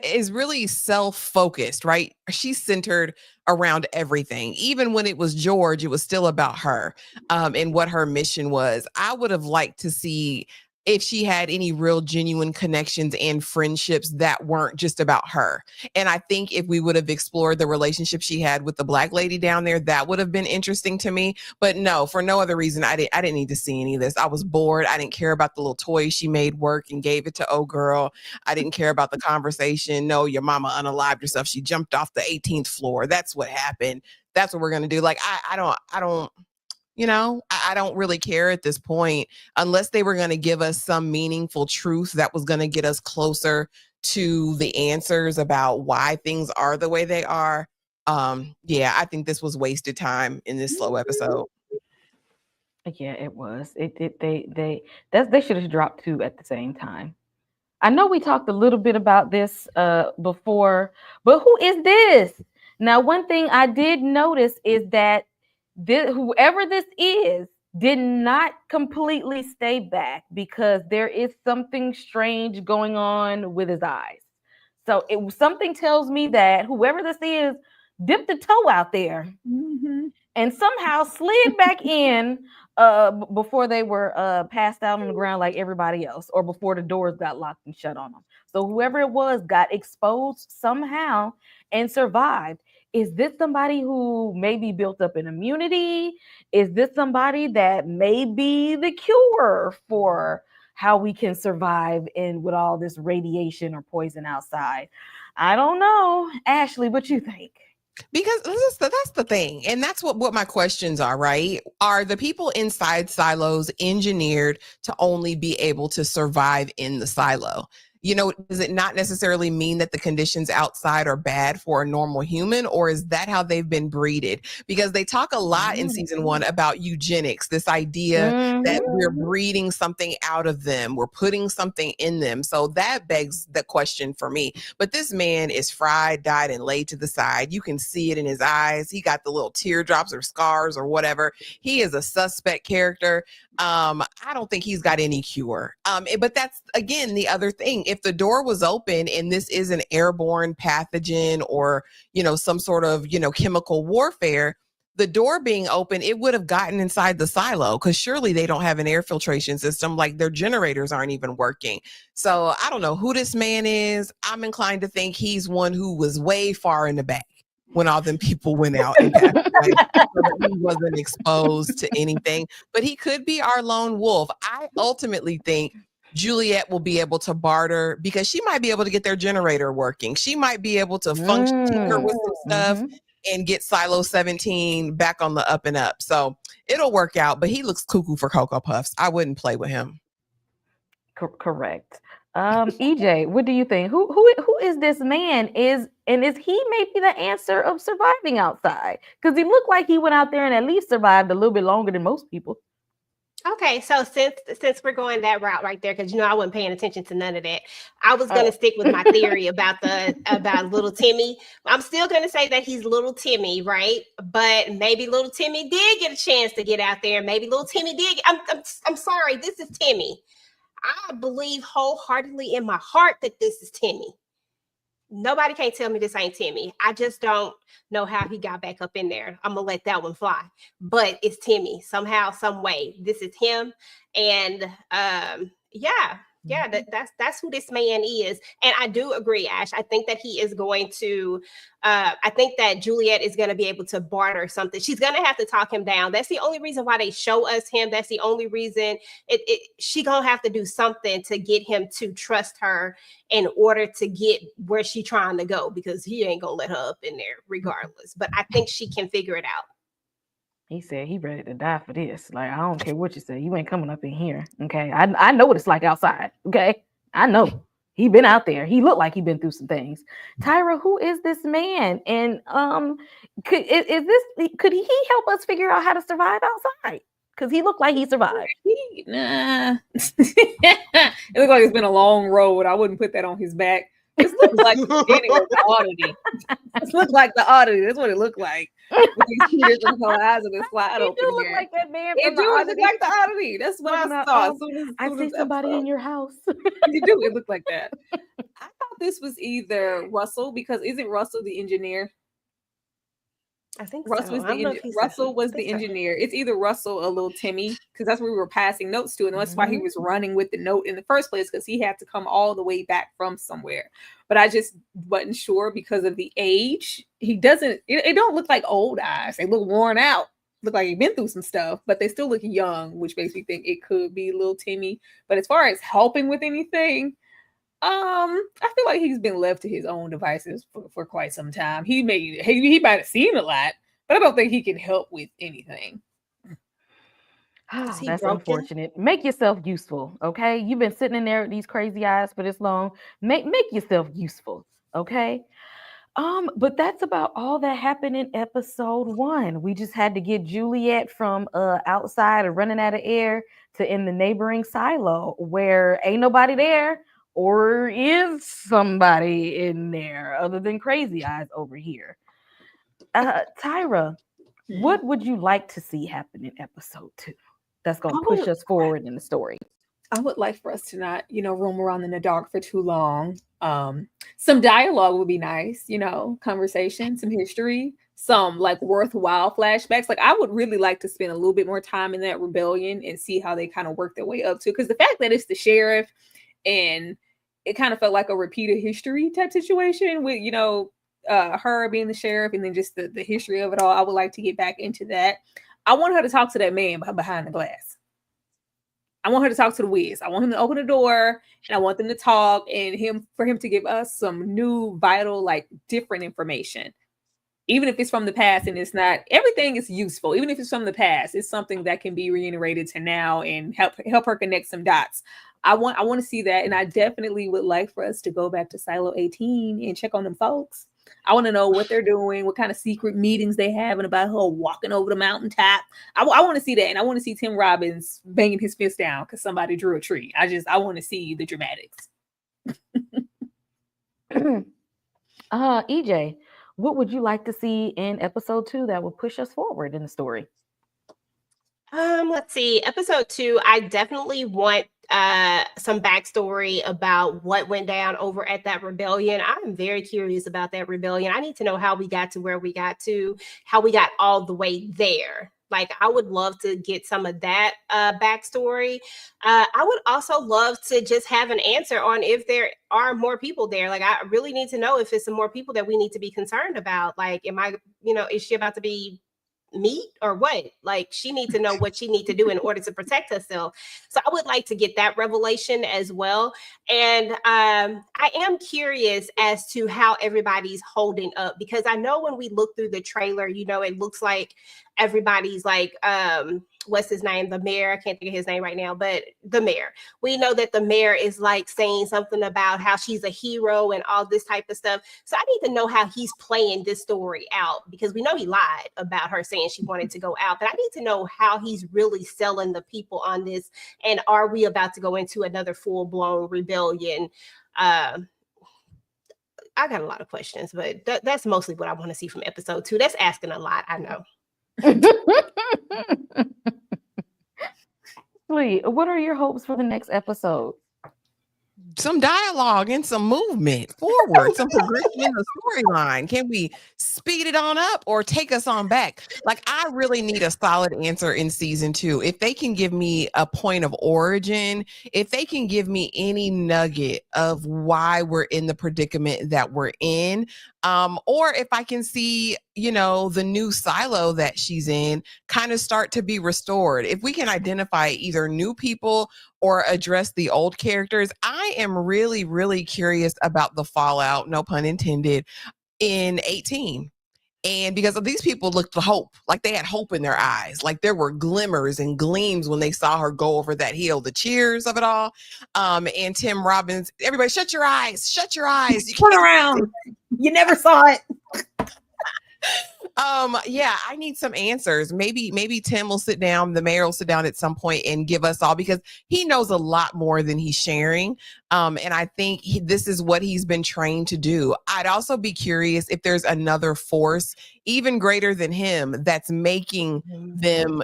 Speaker 4: is really self-focused, right? She's centered around everything. Even when it was George, it was still about her and what her mission was. I would have liked to see if she had any real genuine connections and friendships that weren't just about her. And I think if we would have explored the relationship she had with the black lady down there, that would have been interesting to me. But no, for no other reason, I didn't need to see any of this. I was bored. I didn't care about the little toys she made work and gave it to oh girl. I didn't care about the conversation. No, your mama unalived herself. She jumped off the 18th floor. That's what happened. That's what we're gonna do. Like I don't. I don't really care at this point unless they were going to give us some meaningful truth that was going to get us closer to the answers about why things are the way they are. Yeah, I think this was wasted time in this slow episode.
Speaker 3: Yeah, it was. They should have dropped 2 at the same time. I know we talked a little bit about this before, but who is this? Now, one thing I did notice is that whoever this is did not completely stay back because there is something strange going on with his eyes. So something tells me that whoever this is dipped a toe out there and somehow slid back in before they were passed out on the ground like everybody else, or before the doors got locked and shut on them. So whoever it was got exposed somehow and survived. Is this somebody who maybe built up an immunity? Is this somebody that may be the cure for how we can survive with all this radiation or poison outside? I don't know. Ashley, what you think?
Speaker 4: Because that's the thing. And that's what my questions are, right? Are the people inside silos engineered to only be able to survive in the silo? Does it not necessarily mean that the conditions outside are bad for a normal human, or is that how they've been breeded? Because they talk a lot in season 1 about eugenics, this idea that we're breeding something out of them, we're putting something in them. So that begs the question for me. But this man is fried, dyed, and laid to the side. You can see it in his eyes. He got the little teardrops or scars or whatever. He is a suspect character. I don't think he's got any cure. But that's, again, the other thing. If the door was open and this is an airborne pathogen or, some sort of, chemical warfare, the door being open, it would have gotten inside the silo, because surely they don't have an air filtration system. Like, their generators aren't even working. So I don't know who this man is. I'm inclined to think he's one who was way far in the back when all them people went out and passed away, so that he wasn't exposed to anything. But he could be our lone wolf. I ultimately think Juliet will be able to barter, because she might be able to get their generator working. She might be able to tinker with some stuff and get Silo 17 back on the up and up. So it'll work out, but he looks cuckoo for Cocoa Puffs. I wouldn't play with him.
Speaker 3: Correct. EJ, what do you think? Who is this man? Is he maybe the answer of surviving outside? Because he looked like he went out there and at least survived a little bit longer than most people.
Speaker 5: Okay, so since we're going that route right there, because I wasn't paying attention to none of that, I was going to stick with my theory about little Timmy. I'm still going to say that he's little Timmy, right? But maybe little Timmy did get a chance to get out there. Maybe little Timmy did. I'm sorry, this is Timmy. I believe wholeheartedly in my heart that this is Timmy. Nobody can't tell me this ain't Timmy. I just don't know how he got back up in there. I'm gonna let that one fly. But it's Timmy somehow, some way. This is him, and that's who this man is. And I do agree, Ash. I think that he is going to. I think that Juliet is going to be able to barter something. She's going to have to talk him down. That's the only reason why they show us him. That's the only reason. She gonna have to do something to get him to trust her in order to get where she's trying to go, because he ain't gonna let her up in there regardless. But I think she can figure it out.
Speaker 3: He said he ready to die for this. Like, I don't care what you say. You ain't coming up in here. Okay. I know what it's like outside. Okay. I know. He been out there. He looked like he been through some things. Tyra, who is this man? And could he help us figure out how to survive outside? Because he looked like he survived.
Speaker 6: Nah. It looked like it's been a long road. I wouldn't put that on his back. This looks like the beginning of the oddity. This looks like the oddity. That's what it looked like. With these tears and her eyes and this slide open.
Speaker 3: You do look like that man.
Speaker 6: It do look like the oddity. That's what I saw.
Speaker 3: I see somebody in your house.
Speaker 6: You do. It looked like that. I thought this was either Russell, because isn't Russell the engineer?
Speaker 5: I think
Speaker 6: Russell
Speaker 5: so.
Speaker 6: was
Speaker 5: I don't know if he's the-
Speaker 6: Russell was
Speaker 5: I
Speaker 6: the
Speaker 5: think so.
Speaker 6: engineer. It's either Russell or little Timmy, because that's where we were passing notes to, and that's why he
Speaker 3: Mhm.
Speaker 6: was running with the note in the first place, because he had to come all the way back from somewhere. But I just wasn't sure because of the age. He doesn't. It don't look like old eyes. They look worn out. Look like he's been through some stuff, but they still look young, which makes me think it could be little Timmy. But as far as helping with anything, I feel like he's been left to his own devices for quite some time. He might have seen a lot, but I don't think he can help with anything.
Speaker 5: Is he
Speaker 3: That's
Speaker 5: broken?
Speaker 3: unfortunate. Make yourself useful, okay? You've been sitting in there with these crazy eyes for this long. Make yourself useful, okay? But that's about all that happened in episode 1. We just had to get Juliet from outside and running out of air to in the neighboring silo where ain't nobody there, or is somebody in there other than crazy eyes over here. Tyra, what would you like to see happen in episode 2? That's going to push us forward in the story.
Speaker 6: I would like for us to not, roam around in the dark for too long. Some dialogue would be nice, conversation, some history, some like worthwhile flashbacks. Like I would really like to spend a little bit more time in that rebellion and see how they kind of work their way up to. Because the fact that it's the sheriff and it kind of felt like a repeated history type situation with, her being the sheriff and then just the history of it all. I would like to get back into that. I want her to talk to that man behind the glass. I want her to talk to the Wiz. I want him to open the door and I want them to talk and for him to give us some new, vital, like different information. Even if it's from the past and it's not, everything is useful. Even if it's from the past, it's something that can be reiterated to now and help her connect some dots. I want to see that. And I definitely would like for us to go back to Silo 18 and check on them folks. I want to know what they're doing, what kind of secret meetings they have, and about her walking over the mountaintop. I want to see that, and I want to see Tim Robbins banging his fist down because somebody drew a tree. I want to see the dramatics.
Speaker 3: EJ, what would you like to see in episode 2 that will push us forward in the story?
Speaker 5: Let's see. Episode 2, I definitely want some backstory about what went down over at that rebellion. I'm very curious about that rebellion. I need to know how we got to where we got to, how we got all the way there. Like, I would love to get some of that backstory. I would also love to just have an answer on if there are more people there. Like, I really need to know if it's some more people that we need to be concerned about. Like, is she about to be meat or what? Like, she needs to know what she needs to do in order to protect herself. So I would like to get that revelation as well. And I am curious as to how everybody's holding up, because I know when we look through the trailer, it looks like everybody's like, what's his name? The mayor. I can't think of his name right now, but the mayor. We know that the mayor is like saying something about how she's a hero and all this type of stuff. So I need to know how he's playing this story out, because we know he lied about her saying she wanted to go out, but I need to know how he's really selling the people on this. And are we about to go into another full-blown rebellion? I got a lot of questions, but that's mostly what I want to see from episode 2. That's asking a lot, I know.
Speaker 3: Sweet. What are your hopes for the next episode?
Speaker 4: Some dialogue and some movement forward, some progression in the storyline. Can we speed it on up or take us on back? Like, I really need a solid answer in season 2. If they can give me a point of origin, if they can give me any nugget of why we're in the predicament that we're in, or if I can see, the new silo that she's in kind of start to be restored. If we can identify either new people or address the old characters, I am really, really curious about the fallout, no pun intended, in 18. And because of these people looked the hope, like they had hope in their eyes, like there were glimmers and gleams when they saw her go over that hill, the cheers of it all. And Tim Robbins, everybody shut your eyes, you
Speaker 6: Turn around. You never saw it.
Speaker 4: Yeah, I need some answers. Maybe Tim will sit down, the mayor will sit down at some point and give us all, because he knows a lot more than he's sharing. And I think this is what he's been trained to do. I'd also be curious if there's another force even greater than him that's making them,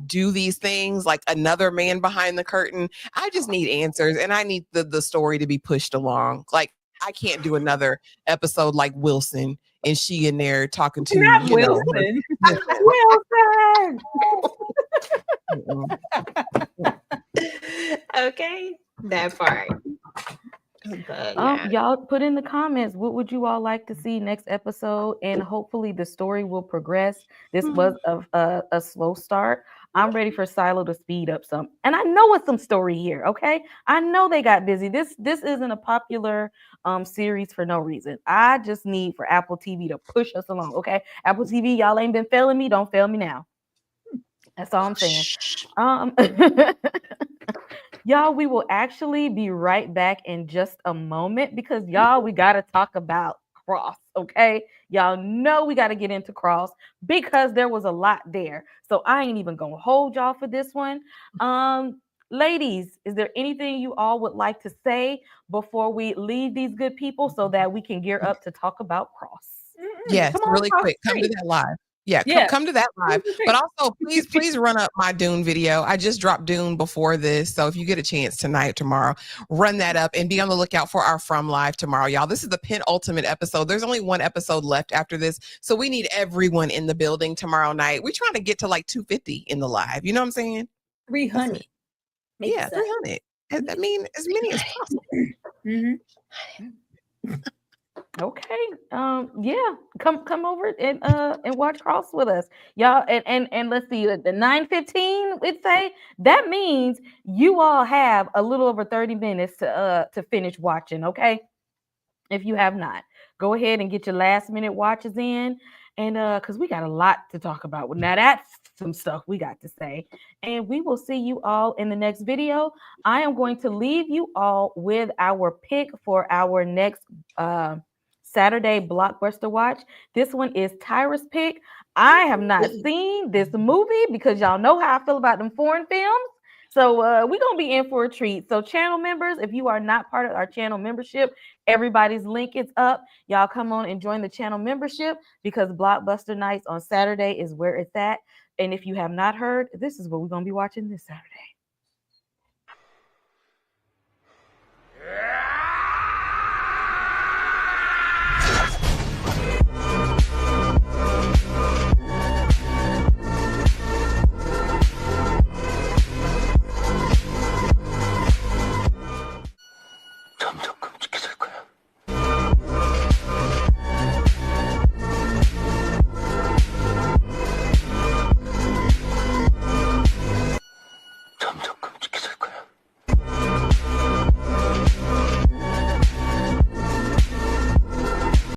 Speaker 4: do these things, like another man behind the curtain. I just need answers, and I need the story to be pushed along. Like, I can't do another episode like Wilson and she in there talking to
Speaker 6: Not
Speaker 4: you know,
Speaker 6: Wilson. Wilson.
Speaker 5: Okay, that part. But yeah.
Speaker 3: Y'all put in the comments what would you all like to see next episode, and hopefully the story will progress. This was a slow start. I'm ready for Silo to speed up some, and I know it's some story here. Okay, I know they got busy. This isn't a popular series for no reason. I just need for Apple TV to push us along. Okay, Apple TV, y'all ain't been failing me. Don't fail me now. That's all I'm saying. Y'all, we will actually be right back in just a moment because y'all, we got to talk about Cross, okay? Y'all know we got to get into Cross because there was a lot there. So I ain't even going to hold y'all for this one. Ladies, is there anything you all would like to say before we leave these good people so that we can gear up to talk about Cross?
Speaker 4: Yes,
Speaker 6: Come on,
Speaker 4: really
Speaker 6: Cross
Speaker 4: quick. Come to
Speaker 6: Street.
Speaker 4: that live. Yeah,
Speaker 6: Yeah.
Speaker 4: come to that live. But also, please run up my Dune video. I just dropped Dune before this. So if you get a chance tonight, tomorrow, run that up and be on the lookout for our From Live tomorrow, y'all. This is the penultimate episode. There's only one episode left after this. So we need everyone in the building tomorrow night. We're trying to get to like 250 in the live. You know what I'm saying?
Speaker 6: 300.
Speaker 4: Yeah, 300. I mean, as many as possible.
Speaker 6: Mm-hmm.
Speaker 3: Okay. Yeah. Come over and watch Cross with us. Y'all, and let's see, the 9:15, we'd say that means you all have a little over 30 minutes to finish watching, okay? If you have not, go ahead and get your last minute watches in. And because we got a lot to talk about. Now that's some stuff we got to say. And we will see you all in the next video. I am going to leave you all with our pick for our next Saturday blockbuster watch. This one is Tyra's pick. I have not seen this movie because y'all know how I feel about them foreign films. So we're going to be in for a treat. So channel members, if you are not part of our channel membership, everybody's link is up. Y'all come on and join the channel membership because Blockbuster Nights on Saturday is where it's at. And if you have not heard, this is what we're going to be watching this Saturday.